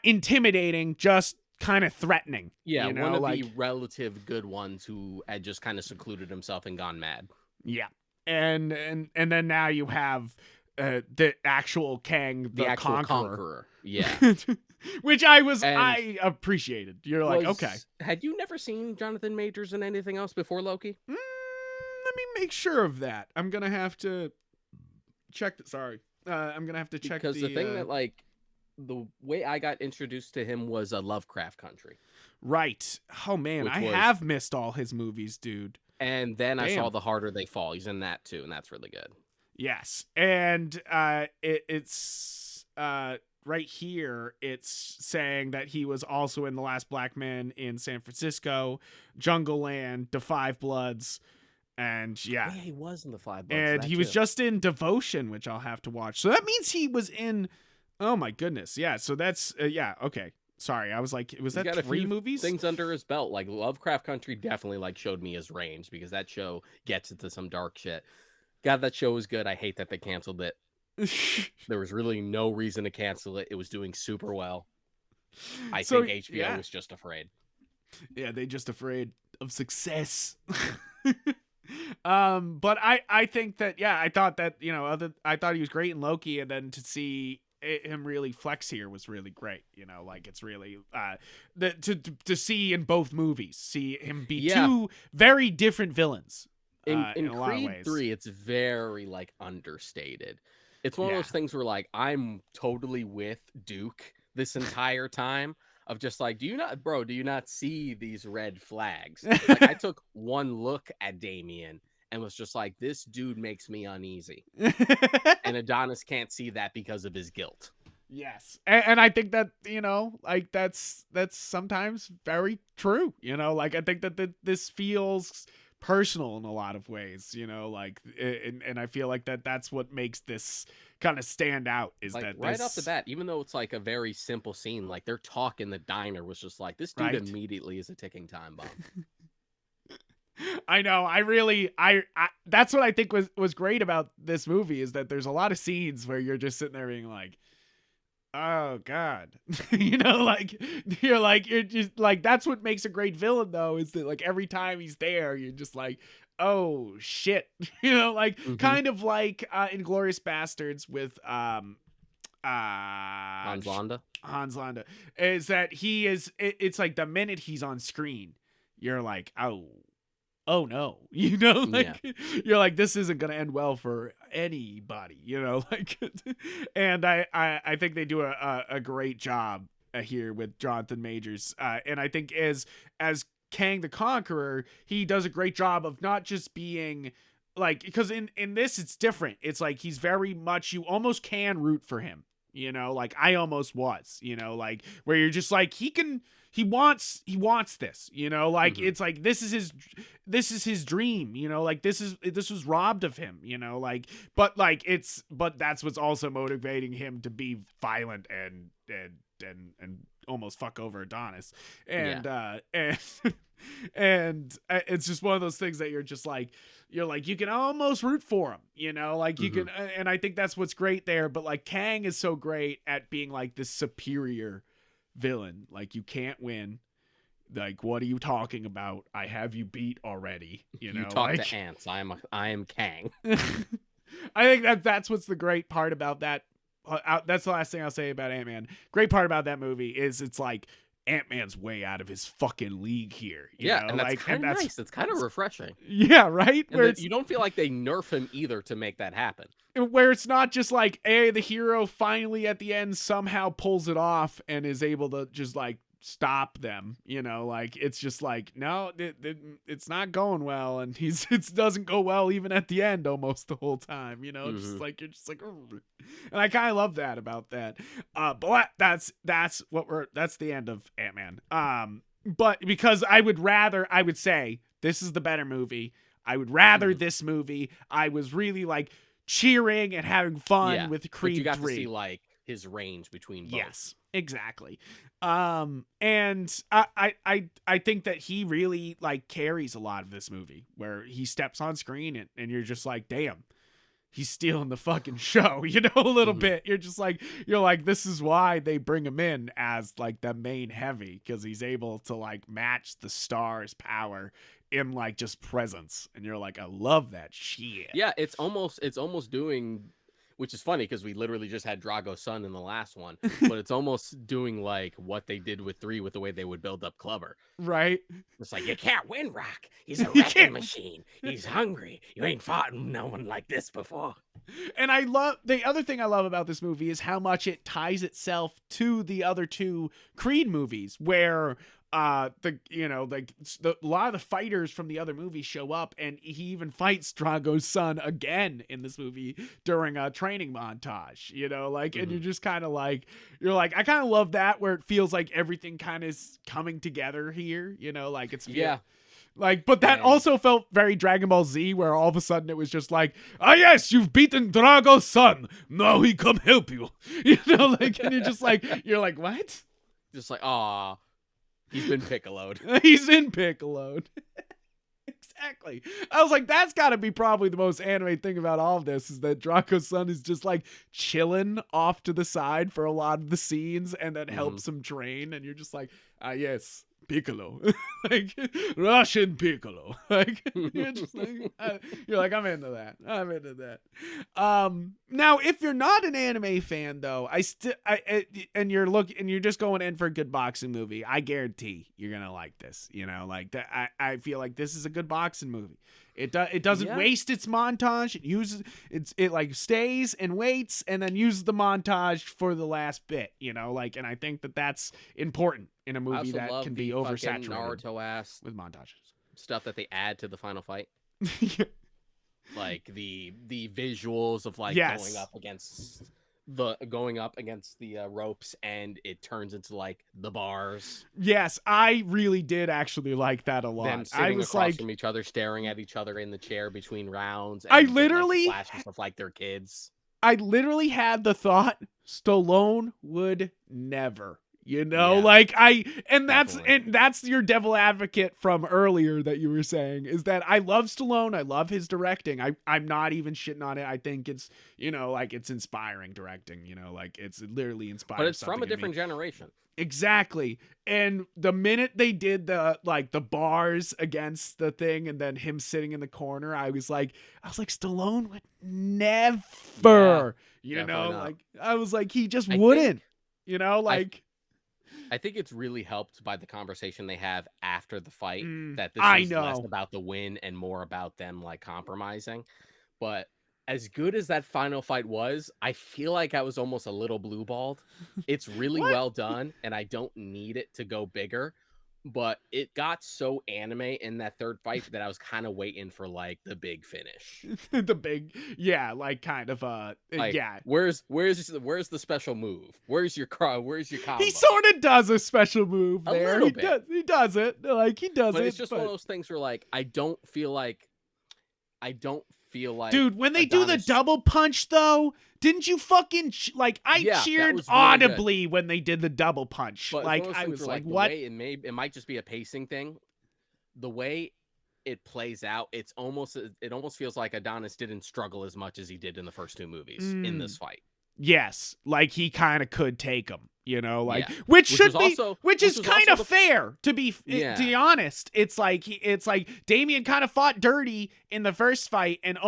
intimidating, just kind of threatening. Yeah, one of the relative good ones who had just kind of secluded himself and gone mad. Yeah, and then now you have the actual Kang, the actual Conqueror. Yeah. Which I appreciated. You're like, okay. Had you never seen Jonathan Majors in anything else before Loki? Let me make sure of that. I'm gonna have to check. I'm gonna have to check because the thing that like the way I got introduced to him was a Lovecraft Country. Right. Oh man, I have missed all his movies, dude. And then I saw The Harder They Fall. He's in that too, and that's really good. Yes, and it's right here. It's saying that he was also in The Last Black Man in San Francisco, Jungle Land, The Five Bloods, and yeah, he was in The Five Bloods, and he was just in Devotion, which I'll have to watch. So that means he was in. Oh my goodness, yeah. So that's okay. Sorry, I was like, was that 3 movies? Things under his belt, like Lovecraft Country, definitely like showed me his range because that show gets into some dark shit. God, that show was good. I hate that they canceled it. There was really no reason to cancel it. It was doing super well. I think HBO was just afraid. Yeah, they just afraid of success. But I think that I thought that I thought he was great in Loki, and then to see him really flex here was really great. Like it's really to see in both movies, see him be 2 very different villains. In Creed 3, it's very like understated. It's one of those things where like I'm totally with Duke this entire time of just like, do you not see these red flags? Like I took one look at Damien and was just like, this dude makes me uneasy. And Adonis can't see that because of his guilt. Yes. And I think that, like that's sometimes very true. Like I think that this feels personal in a lot of ways, like, and I feel like that's what makes this kind of stand out is like that right off the bat, even though it's like a very simple scene, like their talk in the diner was just like, this dude immediately is a ticking time bomb. I know. I that's what I think was great about this movie is that there's a lot of scenes where you're just sitting there being like, oh God, like you're just like, that's what makes a great villain though, is that like every time he's there, you're just like, oh shit, like kind of like Inglourious Bastards with Hans Landa is that it's like the minute he's on screen, you're like, oh no, like you're like, this isn't gonna end well for anybody, like, and I think they do a great job here with Jonathan Majors, and I think as Kang the Conqueror, he does a great job of not just being like, because in this it's different. It's like he's very much, you almost can root for him, like I almost was, like where you're just like, he wants this, like it's like this is his dream, like this was robbed of him, like but that's what's also motivating him to be violent and almost fuck over Adonis, and and it's just one of those things that you're like you can almost root for him, like you can, and I think that's what's great there. But like Kang is so great at being like this superior villain, like you can't win, like what are you talking about, I have you beat already, you talk like, to ants, I am Kang. I think that's what's the great part about that. That's the last thing I'll say about Ant-Man. Great part about that movie is it's like Ant-Man's way out of his fucking league here. You know? And that's kind of nice. It's kind of refreshing. Yeah, right? Where you don't feel like they nerf him either to make that happen. Where it's not just like, hey, the hero finally at the end somehow pulls it off and is able to just like stop them, like it's just like, no, it's not going well, and it doesn't go well even at the end almost the whole time, just like you're just like, oh. And I kind of love that about that, but that's the end of Ant-Man, but because I would say this is the better movie. I would rather this movie. I was really like cheering and having fun with Creed 3. But you got to see like his range between both. Yes, exactly. And I think that he really like carries a lot of this movie, where he steps on screen and you're just like, damn, he's stealing the fucking show, a little bit. You're like, this is why they bring him in as like the main heavy, because he's able to like match the star's power in like just presence. And you're like, I love that shit. Yeah, it's almost doing, which is funny because we literally just had Drago's son in the last one, but it's almost doing like what they did with 3 with the way they would build up Clubber. Right. It's like, you can't win, Rock. He's a wrecking machine. He's hungry. You ain't fought no one like this before. And the other thing I love about this movie is how much it ties itself to the other 2 Creed movies, where a lot of the fighters from the other movies show up, and he even fights Drago's son again in this movie during a training montage, and you're just kind of like, I kind of love that, where it feels like everything kind of is coming together here, but that also felt very Dragon Ball Z, where all of a sudden it was just like, yes, you've beaten Drago's son. Now he come help you. And you're just like, what? Just like, aw, he's been Piccolo'd. He's in Piccolo'd. Exactly. I was like, that's got to be probably the most anime thing about all of this, is that Draco's son is just like chilling off to the side for a lot of the scenes, and that helps him train. And you're just like, yes, Piccolo. Like Russian Piccolo. Like you're just like, you're like, I'm into that. Now if you're not an anime fan though, and you're just going in for a good boxing movie, I guarantee you're gonna like this. Like that. I feel like this is a good boxing movie. It doesn't waste its montage. It like stays and waits, and then uses the montage for the last bit. And I think that's important in a movie that can be oversaturated. Naruto ass with montages, stuff that they add to the final fight. Yeah. Like the visuals of like going up against the ropes, and it turns into like the bars. Yes, I really did actually like that a lot. Them sitting across from each other, staring at each other in the chair between rounds. And I literally flashing stuff like they're kids. I literally had the thought Stallone would never. That's your devil advocate from earlier that you were saying, is that I love Stallone. I love his directing. I'm not even shitting on it. I think it's, it's inspiring directing, it's literally inspiring. But it's from a different generation. Exactly. And the minute they did the bars against the thing, and then him sitting in the corner, I was like, Stallone would never, I was like, he just wouldn't, I think it's really helped by the conversation they have after the fight, that this is less about the win and more about them like compromising. But as good as that final fight was, I feel like I was almost a little blue-balled. It's really well done, and I don't need it to go bigger. But it got so anime in that third fight that I was kind of waiting for like the big finish. Where's the special move? Where's your combo? He sort of does a special move there. A little bit. He does it. Like he does but it. It's just one of those things where like I don't feel like dude, when they do the double punch though, didn't you fucking cheered audibly when they did the double punch. But like I was like, what? It might just be a pacing thing. The way it plays out, it almost feels like Adonis didn't struggle as much as he did in the first 2 movies in this fight. Yes, like he kind of could take him, which is kind of fair to be honest. It's like Damien kind of fought dirty in the first fight and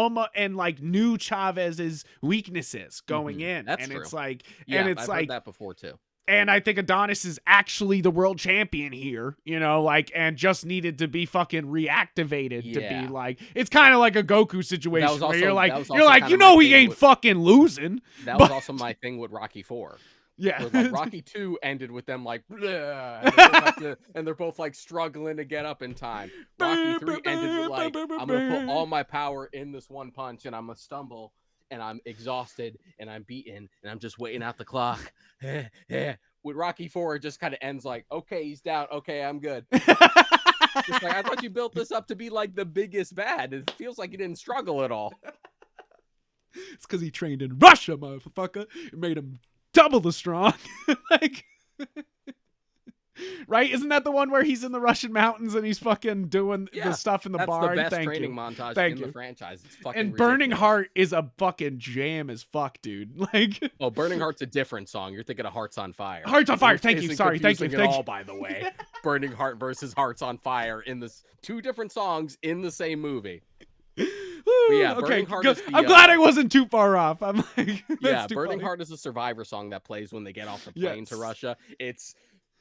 knew Chavez's weaknesses going in. That's and true. It's like, I've heard that before too. And I think Adonis is actually the world champion here, and just needed to be fucking reactivated to be like, it's kind of like a Goku situation where you're like, he ain't fucking losing. That was also my thing with Rocky 4. Yeah. Like Rocky 2 ended with them like, and they're both like struggling to get up in time. Rocky 3 ended with like, I'm going to put all my power in this one punch, and I'm going to stumble. And I'm exhausted, and I'm beaten, and I'm just waiting out the clock. With Rocky 4, it just kind of ends like, okay, he's down. Okay, I'm good. Just like, I thought you built this up to be like the biggest bad. It feels like he didn't struggle at all. It's because he trained in Russia, motherfucker. It made him double the strong. Like, right? Isn't that the one where he's in the Russian mountains and he's fucking doing the stuff in the that's barn? the best Thank training you. montage Thank in you. the franchise. It's fucking And ridiculous. Burning Heart is a fucking jam as fuck, dude. Like, oh, Burning Heart's a different song. You're thinking of Hearts on Fire. Hearts on Fire. Which Thank you. isn't Sorry. Thank you. confusing Thank at you. all, by the way. Burning Heart versus Hearts on Fire in this 2 different songs in the same movie. But yeah, okay. Burning Heart is the, I'm glad I wasn't too far off. I'm like, yeah, too Burning funny. Heart is a Survivor song that plays when they get off the plane to Russia. It's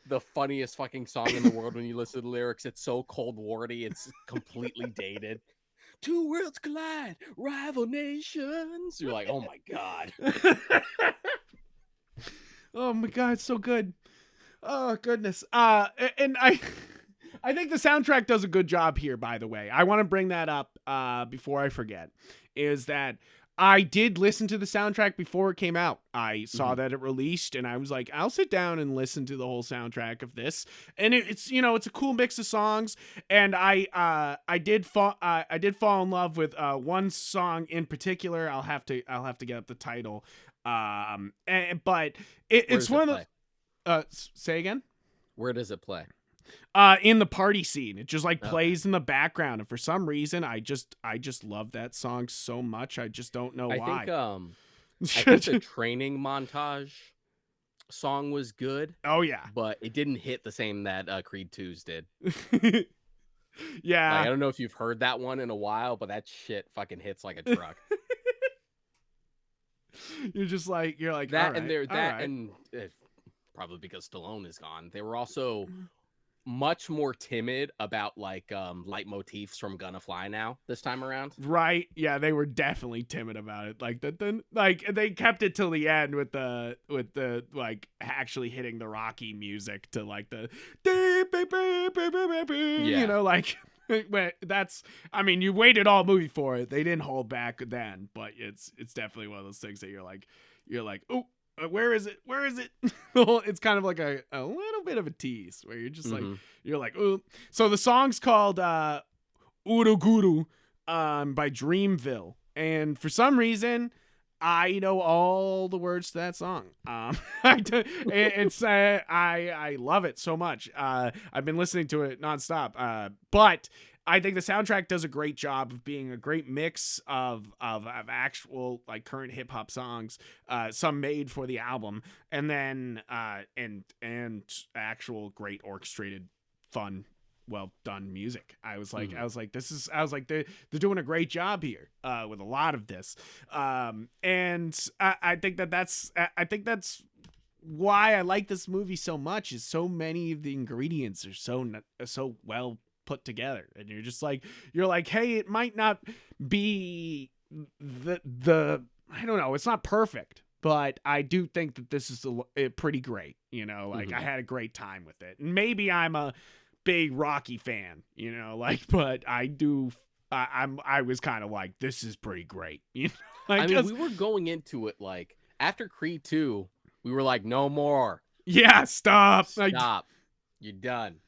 the funniest fucking song in the world when you listen to the lyrics. It's so Cold War-y. It's completely dated. 2 worlds collide, rival nations. You're like, oh my god. Oh my god, it's so good. Oh goodness. And I think the soundtrack does a good job here, by the way. I want to bring that up before I forget. Is that I did listen to the soundtrack before it came out. I saw that it released, and I was like, I'll sit down and listen to the whole soundtrack of this. And it's it's a cool mix of songs. And I did fall in love with one song in particular. I'll have to get up the title. But it's one of the. Say again. Where does it play? In the party scene. It just like plays in the background, and for some reason I just love that song so much. I just don't know why. I think the training montage song was good. Oh yeah. But it didn't hit the same that Creed 2's did. Yeah. Like, I don't know if you've heard that one in a while, but that shit fucking hits like a truck. You're like that, all right, and they're that right. and probably because Stallone is gone. They were also much more timid about like leitmotifs from Gonna Fly Now this time around. Right. Yeah, they were definitely timid about it. Like like they kept it till the end with the like actually hitting the Rocky music to like the like that's, I mean, you waited all movie for it. They didn't hold back then, but it's definitely one of those things that you're like, oh, where is it? Where is it? It's kind of like a little bit of a tease where you're just like, you're like, oh. So the song's called Uruguru by Dreamville. And for some reason, I know all the words to that song. I love it so much. I've been listening to it nonstop. But I think the soundtrack does a great job of being a great mix of actual like current hip hop songs, some made for the album, and then and actual great orchestrated, fun, well done music. I was like they're doing a great job here with a lot of this, and I think that's why I like this movie so much. Is so many of the ingredients are so well put together, and you're like, hey, it might not be the I don't know, it's not perfect, but I do think that this is pretty great. Like I had a great time with it, and maybe I'm a big Rocky fan, but I was kind of like, this is pretty great, like, I mean, we were going into it like after Creed 2, we were like, no more. Yeah, stop. You're done.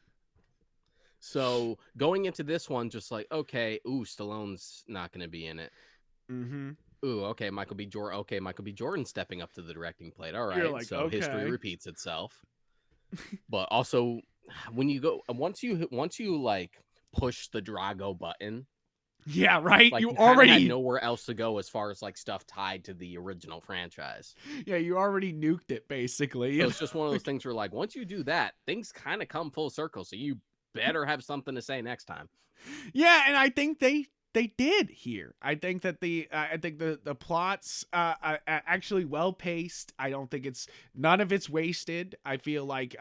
So going into this one, just like, okay, Stallone's not going to be in it. Okay, Michael B. Jordan. Okay, Michael B. Jordan stepping up to the directing plate. All right, like, so history repeats itself. But also, when you go once you like push the Drago button, yeah, right. Like, you already had nowhere else to go as far as like stuff tied to the original franchise. Yeah, you already nuked it basically. So it's just one of those things where like once you do that, things kind of come full circle. So you better have something to say next time. Yeah, and I think they did here. I think that the plots actually well paced. I don't think none of it's wasted. I feel like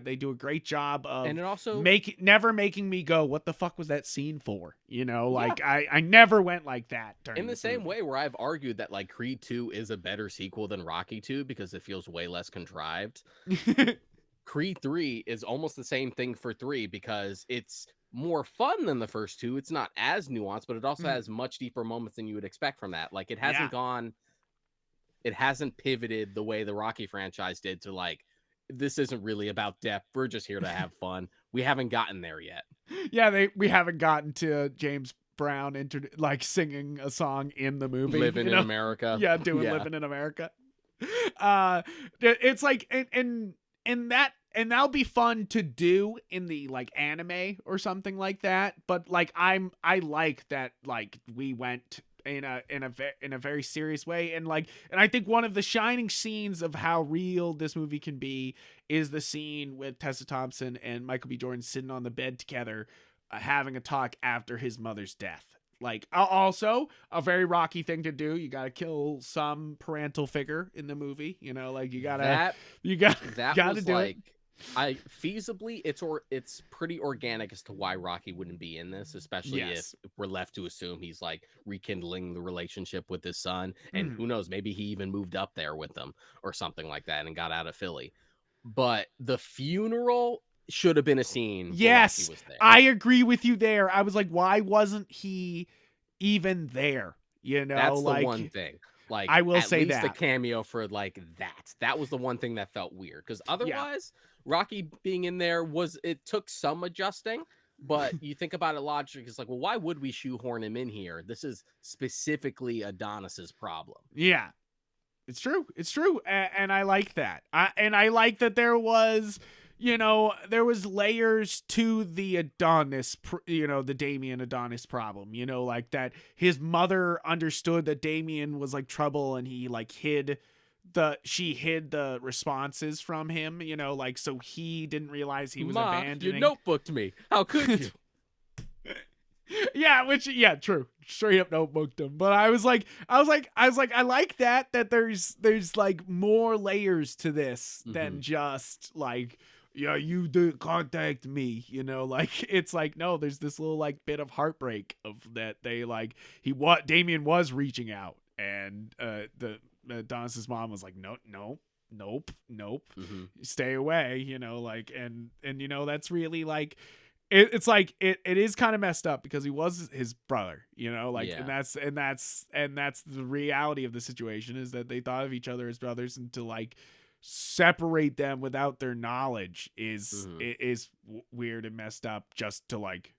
they do a great job of, and it also never making me go, what the fuck was that scene for? Like, yeah. I never went like that. In the same way where I've argued that like Creed 2 is a better sequel than Rocky 2 because it feels way less contrived. Creed 3 is almost the same thing for 3 because it's more fun than the first 2. It's not as nuanced, but it also has much deeper moments than you would expect from that. Like, it hasn't pivoted the way the Rocky franchise did to like, this isn't really about depth. We're just here to have fun. We haven't gotten there yet. Yeah, we haven't gotten to James Brown like singing a song in the movie. Living in America. Yeah, Living in America. It's like and that'll be fun to do in the like anime or something like that. But like I like that like we went in a very serious way, and I think one of the shining scenes of how real this movie can be is the scene with Tessa Thompson and Michael B. Jordan sitting on the bed together, having a talk after his mother's death. Like also a very Rocky thing to do. You gotta kill some parental figure in the movie. You know, like you gotta that was do like it. I feasibly it's pretty organic as to why Rocky wouldn't be in this, especially Yes. if we're left to assume he's like rekindling the relationship with his son, and Mhm. who knows, maybe he even moved up there with them or something like that and got out of Philly. But the funeral should have been a scene where Rocky Yes, was there. I agree with you there. I was like, why wasn't he even there? You know, That's the one like thing. Like I will at say least a that. cameo for like that. That was the one thing that felt weird because Yeah. otherwise, Rocky being in there it took some adjusting. But you think about it logically, it's like, well, why would we shoehorn him in here? This is specifically Adonis's problem. Yeah. It's true. It's true. And I like that. I like that there was, there was layers to the Adonis, the Damien Adonis problem, like that his mother understood that Damien was like trouble, and he like she hid the responses from him, like, so he didn't realize he was Ma, you abandoning. notebooked me. How could you? Yeah, true. Straight up notebooked him. But I like that there's like more layers to this than just like, yeah, you did contact me, like it's like, no, there's this little like bit of heartbreak of that they like Damien was reaching out, and the Adonis's mom was like, nope, stay away, like, and that's really like, it's like it is kind of messed up because he was his brother, like, Yeah. and that's the reality of the situation, is that they thought of each other as brothers, and to like separate them without their knowledge is weird and messed up, just to like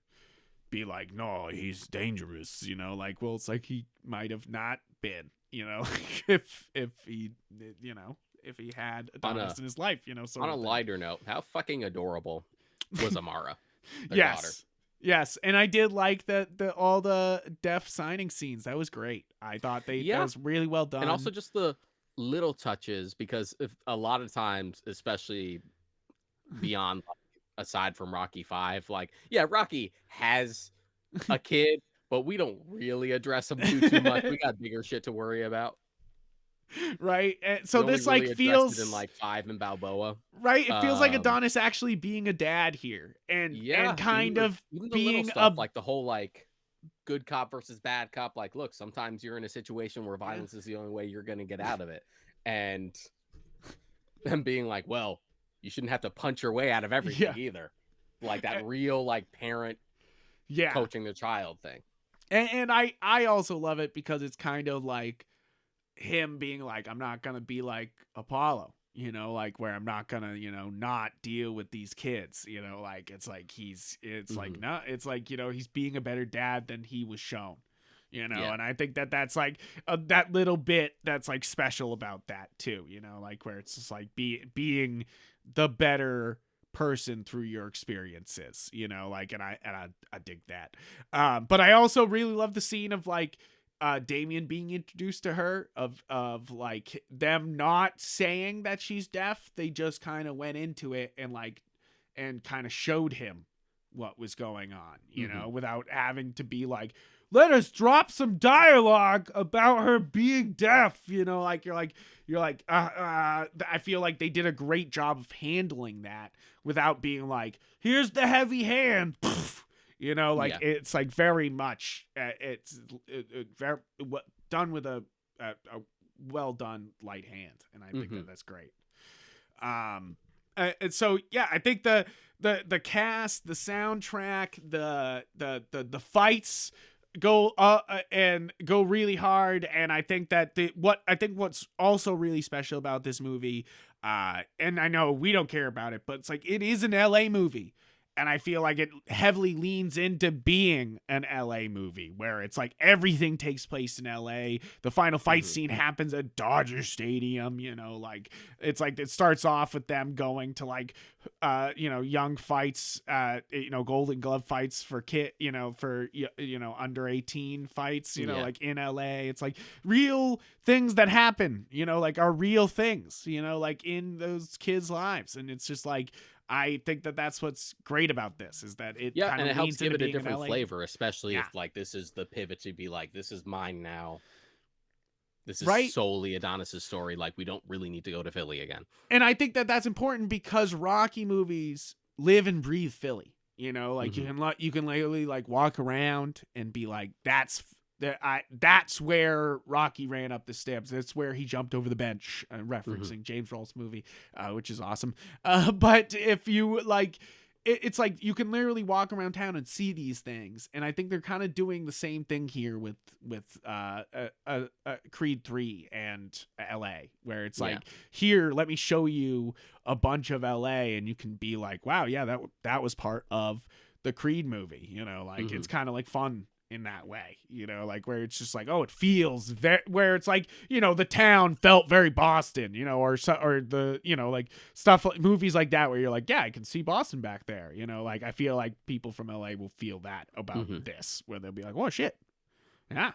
be like, no, he's dangerous, like, well, it's like he might have not been, if he, if he had Adonis in his life, sort On a of thing. lighter note, how fucking adorable was Amara? Yes. Daughter. Yes, and I did like all the deaf signing scenes. That was great. I thought that was really well done. And also just the little touches, because if a lot of times, especially beyond, like, aside from Rocky 5, like, yeah, Rocky has a kid, but we don't really address him too much. We got bigger shit to worry about. Right. And so We only this like really addressed feels it in like 5 and Balboa. right. It feels like Adonis actually being a dad here, and kind of even the being little stuff, like the whole like good cop versus bad cop. Like, look, sometimes you're in a situation where violence is the only way you're going to get out of it, and them being like, well, you shouldn't have to punch your way out of everything either. Like that real like parent coaching the child thing. And I also love it because it's kind of like him being like, I'm not gonna be like Apollo, like where I'm not gonna, not deal with these kids, like it's like like, no, it's like, he's being a better dad than he was shown, and I think that's like that little bit that's like special about that too, like where it's just like being the better person through your experiences, like, and I dig that. But I also really love the scene of like Damien being introduced to her, of like them not saying that she's deaf. They just kind of went into it and kind of showed him what was going on, without having to be like, let us drop some dialogue about her being deaf, like you're like, I feel like they did a great job of handling that without being like, here's the heavy hand. It's like very much it's very done with a well done light hand, and I think that's great. And so yeah, I think the cast, the soundtrack, the fights go and go really hard, and I think that what's also really special about this movie, and I know we don't care about it, but it's like it is an LA movie. And I feel like it heavily leans into being an LA movie where it's like everything takes place in LA. The final fight scene happens at Dodger Stadium, like it's like it starts off with them going to like young fights, Golden Glove fights for for under 18 fights, like in LA. It's like real things that happen, like are real things, like in those kids' lives. And it's just like I think that that's what's great about this is that it kind of it helps give it a different LA flavor, especially if like this is the pivot to be like, this is mine now. This is solely Adonis's story. Like we don't really need to go to Philly again. And I think that that's important because Rocky movies live and breathe Philly. Like you can literally like walk around and be like, that's where Rocky ran up the steps. That's where he jumped over the bench, referencing James Rolls' movie, which is awesome. But if you like, it's like you can literally walk around town and see these things, and I think they're kind of doing the same thing here with Creed 3 and LA, where it's like, here, let me show you a bunch of LA, and you can be like, wow, yeah, that was part of the Creed movie. It's kind of like fun in that way, like where it's just like, oh, it feels where it's like, the town felt very Boston, or the, like stuff like movies like that where you're like, yeah, I can see Boston back there, like I feel like people from LA will feel that about this, where they'll be like, oh shit, yeah.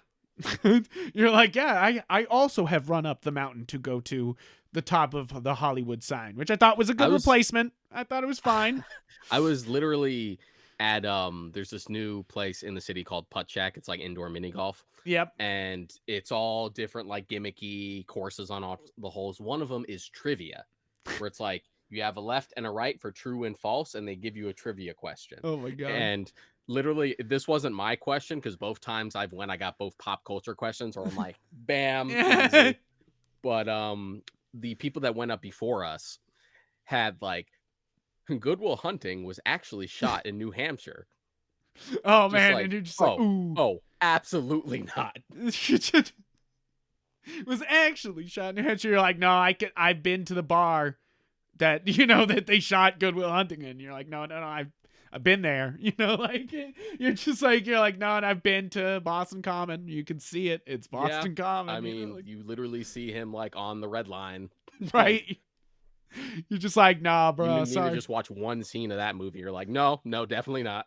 You're like, yeah, I also have run up the mountain to go to the top of the Hollywood sign, which I thought was a good replacement. I thought it was fine. I was literally at there's this new place in the city called Putt Shack. It's like indoor mini golf. Yep. And it's all different like gimmicky courses on all the holes. One of them is trivia, where it's like you have a left and a right for true and false, and they give you a trivia question. Oh my god. And literally this wasn't my question because both times I got both pop culture questions, or I'm like, bam, easy. But the people that went up before us had like, Good Will Hunting was actually shot in New Hampshire. Oh man, like, and you're just like, ooh. Oh, absolutely not. It was actually shot in New Hampshire. You're like, no, I've been to the bar that that they shot Good Will Hunting in. You're like, no, I've been there. Like you're just like, no, and I've been to Boston Common. You can see it. It's Boston Common. I mean, you literally see him like on the red line, right? You're just like, nah, bro. You sorry. need to just watch one scene of that movie. You're like, no, definitely not.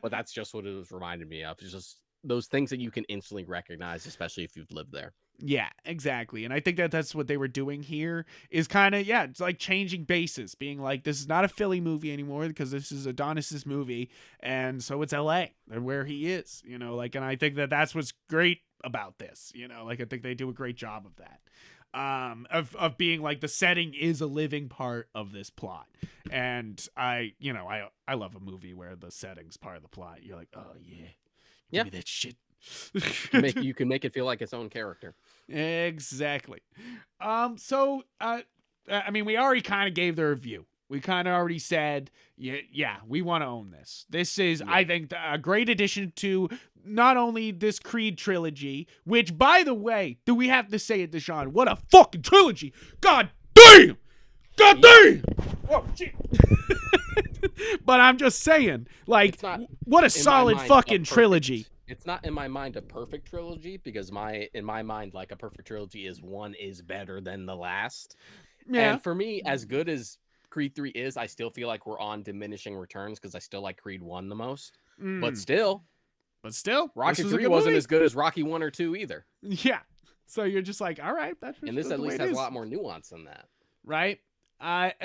But that's just what it was reminding me of. It's just those things that you can instantly recognize, especially if you've lived there. Yeah, exactly. And I think that that's what they were doing here is kind of, it's like changing bases, being like, this is not a Philly movie anymore because this is Adonis's movie. And so it's LA and where he is, and I think that that's what's great about this, like I think they do a great job of that. Of being like the setting is a living part of this plot. And I love a movie where the setting's part of the plot. You're like, oh yeah. Give me that shit. You can make it feel like its own character. Exactly. So I mean, we already kind of gave the review. We kind of already said, yeah, we want to own this. This is, I think, a great addition to not only this Creed trilogy, which, by the way, do we have to say it, Deshaun? What a fucking trilogy! God damn! God damn! Oh, shit. But I'm just saying, like, what a solid fucking trilogy. It's not in my mind a perfect trilogy because in my mind, like a perfect trilogy is one is better than the last. Yeah. And for me, as good as Creed 3 is, I still feel like we're on diminishing returns because I still like Creed 1 the most. But still, Rocky 3 wasn't as good as Rocky 1 or 2 either. Yeah. So you're just like, all right, that's and this at least has a lot more nuance than that. Right?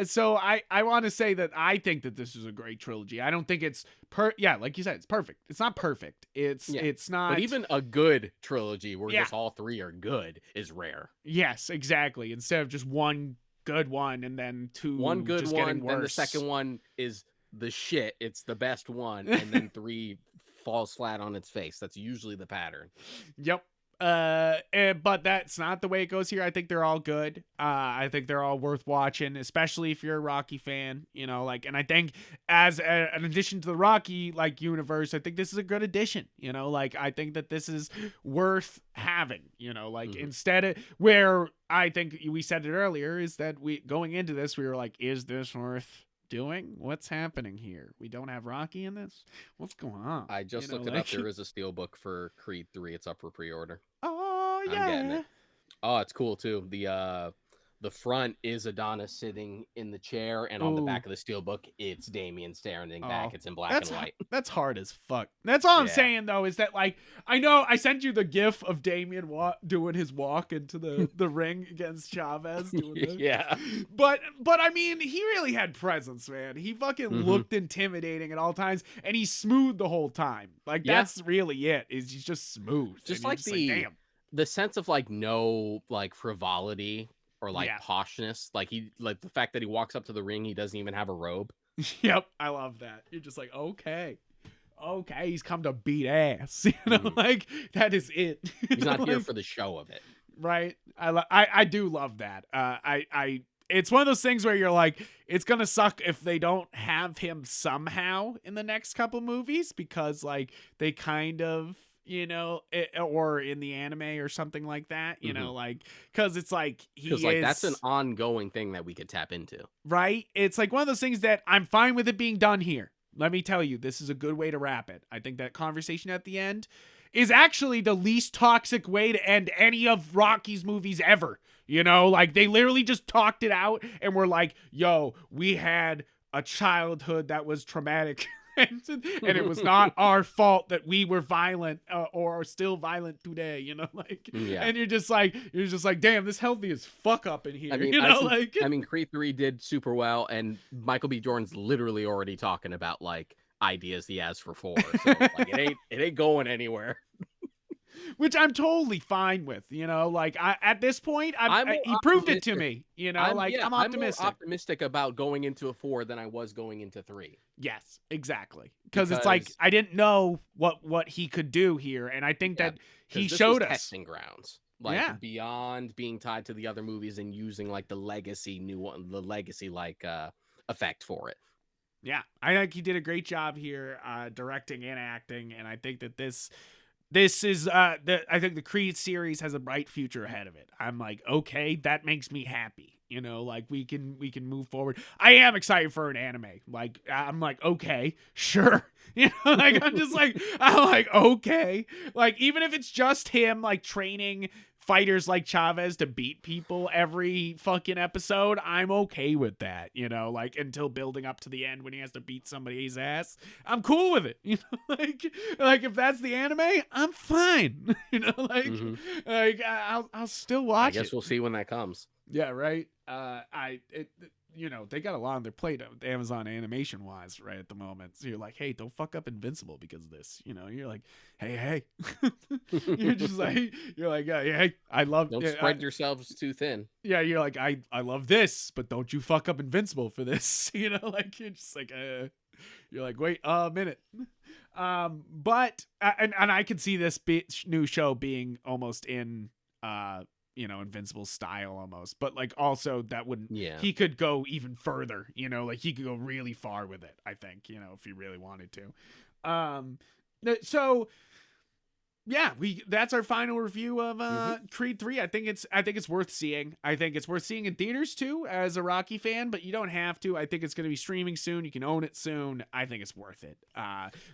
So I want to say that I think that this is a great trilogy. I don't think it's like you said, it's perfect. It's not perfect. It's not. But even a good trilogy where just all three are good is rare. Yes, exactly. Instead of just one good one and then one good just one, then the second one is the shit. It's the best one, and then 3 falls flat on its face. That's usually the pattern. Yep. But that's not the way it goes here. I think they're all good. I think they're all worth watching, especially if you're a Rocky fan, and I think as an addition to the Rocky universe, I think this is a good addition, I think that this is worth having, instead of where I think we said it earlier is that going into this, we were like, is this worth doing? What's happening here? We don't have Rocky in this? What's going on? I just looked it up. There is a steelbook for Creed 3. It's up for pre-order. Oh, yeah. I'm getting it. Oh, it's cool too. The front is Adonis sitting in the chair, and on the back of the steelbook, it's Damien standing back. It's in black and white. That's hard as fuck. That's all I'm saying, though, is that, like, I know I sent you the gif of Damien doing his walk into the ring against Chavez. Yeah. But I mean, he really had presence, man. He fucking looked intimidating at all times, and he's smooth the whole time. Like, that's really it. Is he's just smooth. Just like the sense of like no like frivolity or like poshness, like the fact that he walks up to the ring, he doesn't even have a robe. Yep, I love that. You're just like, okay, he's come to beat ass. You know, like that is it. He's not here for the show of it, right? I do love that. It's one of those things where you're like, it's gonna suck if they don't have him somehow in the next couple movies, because like they kind of, you know, or in the anime or something like that, you know, like, because it's like that's an ongoing thing that we could tap into, right? It's like one of those things that I'm fine with it being done here. Let me tell you, this is a good way to wrap it. I think that conversation at the end is actually the least toxic way to end any of Rocky's movies ever. You know, like they literally just talked it out and were like, yo, we had a childhood that was traumatic. And it was not our fault that we were violent or are still violent today, you know, like, and you're just like, damn, this healthy as fuck up in here. I mean, you know, Creed 3 did super well, and Michael B. Jordan's literally already talking about like ideas he has for 4. So like it ain't going anywhere. Which I'm totally fine with, you know, like at this point, he proved it to me, you know, I'm optimistic. I'm more optimistic about going into a 4 than I was going into 3. Yes, exactly. Because it's like, I didn't know what he could do here. And I think that he showed us testing grounds, like beyond being tied to the other movies and using like the legacy like effect for it. Yeah. I think he did a great job here, directing and acting. And I think that this is I think the Creed series has a bright future ahead of it. I'm like, okay, that makes me happy. You know, like we can move forward. I am excited for an anime. Like I'm like, okay, sure. You know, like I'm like, okay. Like even if it's just him like training fighters like Chavez to beat people every fucking episode, I'm okay with that, you know, like until building up to the end when he has to beat somebody's ass. I'm cool with it. You know, like if that's the anime, I'm fine. You know, like I'll still watch it. I guess we'll see when that comes. Yeah, right. You know, they got a lot on their plate, Amazon animation wise, right at the moment. So you're like, hey, don't fuck up Invincible because of this. You know, you're like, hey, you're just like, hey, I love. Don't spread yourselves too thin. Yeah, you're like, I love this, but don't you fuck up Invincible for this. You know, like you're just like, you're like, wait a minute. But and I could see this new show being almost in you know, Invincible style almost, but like also that wouldn't, he could go even further, you know, like he could go really far with it, I think, you know, if he really wanted to. So yeah, that's our final review of Creed 3. I think it's worth seeing. I think it's worth seeing in theaters too as a Rocky fan, but you don't have to. I think it's going to be streaming soon. You can own it soon. I think it's worth it.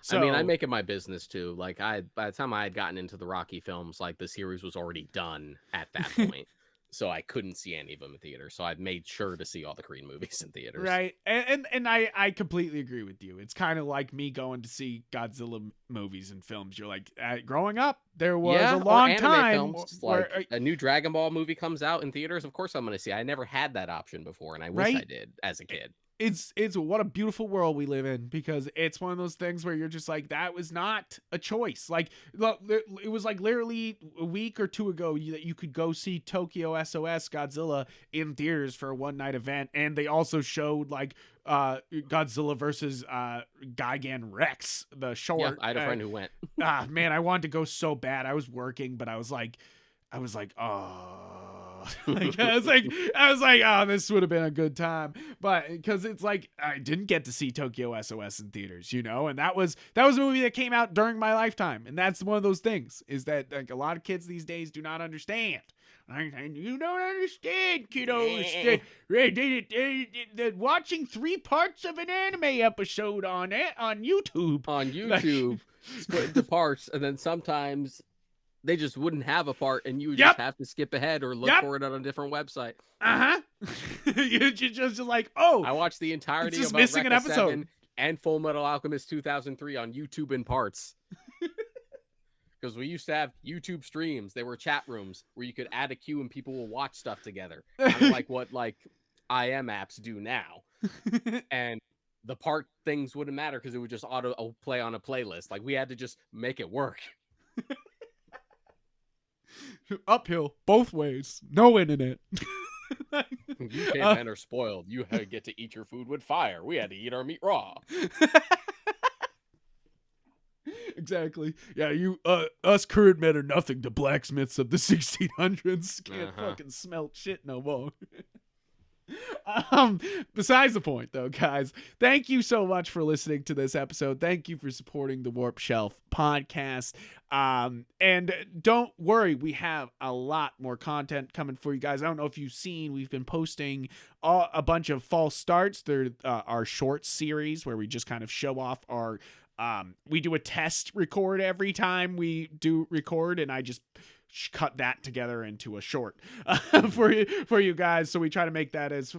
So I mean, I make it my business too. Like by the time I had gotten into the Rocky films, like the series was already done at that point. So I couldn't see any of them in theater. So I made sure to see all the Creed movies in theaters. Right. And I completely agree with you. It's kind of like me going to see Godzilla movies and films. You're like, growing up, there was a long time where a new Dragon Ball movie comes out in theaters. Of course I'm going to see. I never had that option before, and I wish I did as a kid. It's what a beautiful world we live in, because it's one of those things where you're just like, that was not a choice. Like it was like literally a week or two ago that you could go see Tokyo SOS Godzilla in theaters for a one-night event, and they also showed like Godzilla versus Gigan Rex, the short. Yeah, I had a friend who went. Man, I wanted to go so bad. I was working, but I was like, oh. Like, I was like, oh, this would have been a good time, but because it's like I didn't get to see Tokyo SOS in theaters, you know, and that was a movie that came out during my lifetime, and that's one of those things is that like a lot of kids these days do not understand, And you don't understand, kiddos. That watching 3 parts of an anime episode on YouTube. On YouTube, split into parts, and then sometimes they just wouldn't have a part, and you would just have to skip ahead or look for it on a different website. You're just like, oh, I watched the entirety of missing an episode and Full Metal Alchemist 2003 on YouTube in parts. Because we used to have YouTube streams. They were chat rooms where you could add a queue and people will watch stuff together. Kind of like what IM apps do now. And the part things wouldn't matter because it would just auto play on a playlist. Like we had to just make it work. Uphill, both ways. No internet. You cavemen are spoiled. You get to eat your food with fire. We had to eat our meat raw. Exactly. Yeah, us current men are nothing to blacksmiths of the 1600s. Can't fucking smelt shit no more. Besides the point, though, guys, thank you so much for listening to this episode. Thank you for supporting the Warp Shelf podcast. And don't worry, we have a lot more content coming for you guys. I don't know if you've seen, we've been posting a bunch of false starts. They're our short series where we just kind of show off our we do a test record every time we do record, and I just cut that together into a short for you guys. So we try to make that as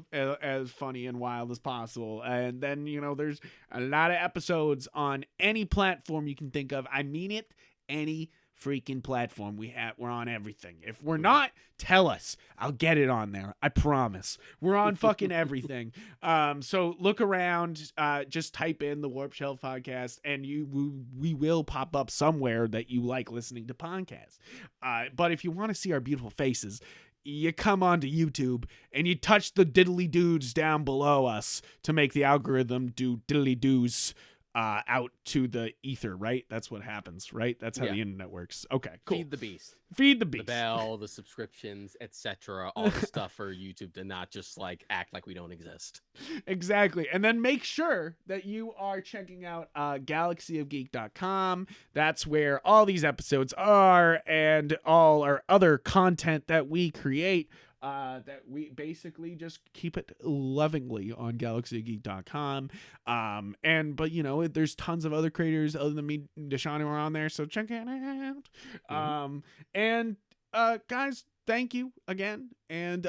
funny and wild as possible. And then, there's a lot of episodes on any platform you can think of. I mean it, any freaking platform. We're on everything. If we're not, tell us. I'll get it on there. I promise. We're on fucking everything. So look around, just type in the Warp Shelf podcast, and we will pop up somewhere that you like listening to podcasts. But if you want to see our beautiful faces, you come onto YouTube and you touch the diddly doos down below us to make the algorithm do diddly doos out to the ether, right? That's what happens, right? That's how the internet works. Okay, cool. Feed the beast. Feed the beast. The bell, the subscriptions, etc. All the stuff for YouTube to not just act like we don't exist. Exactly. And then make sure that you are checking out galaxyofgeek.com. That's where all these episodes are and all our other content that we create. That we basically just keep it lovingly on galaxygeek.com. But there's tons of other creators other than me, Deshaun, who are on there, so check it out. Guys, thank you again. And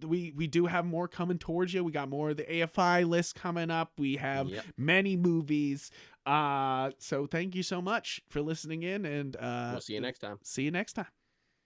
we do have more coming towards you. We got more of the AFI list coming up. We have many movies. So thank you so much for listening in, and we'll see you next time. See you next time.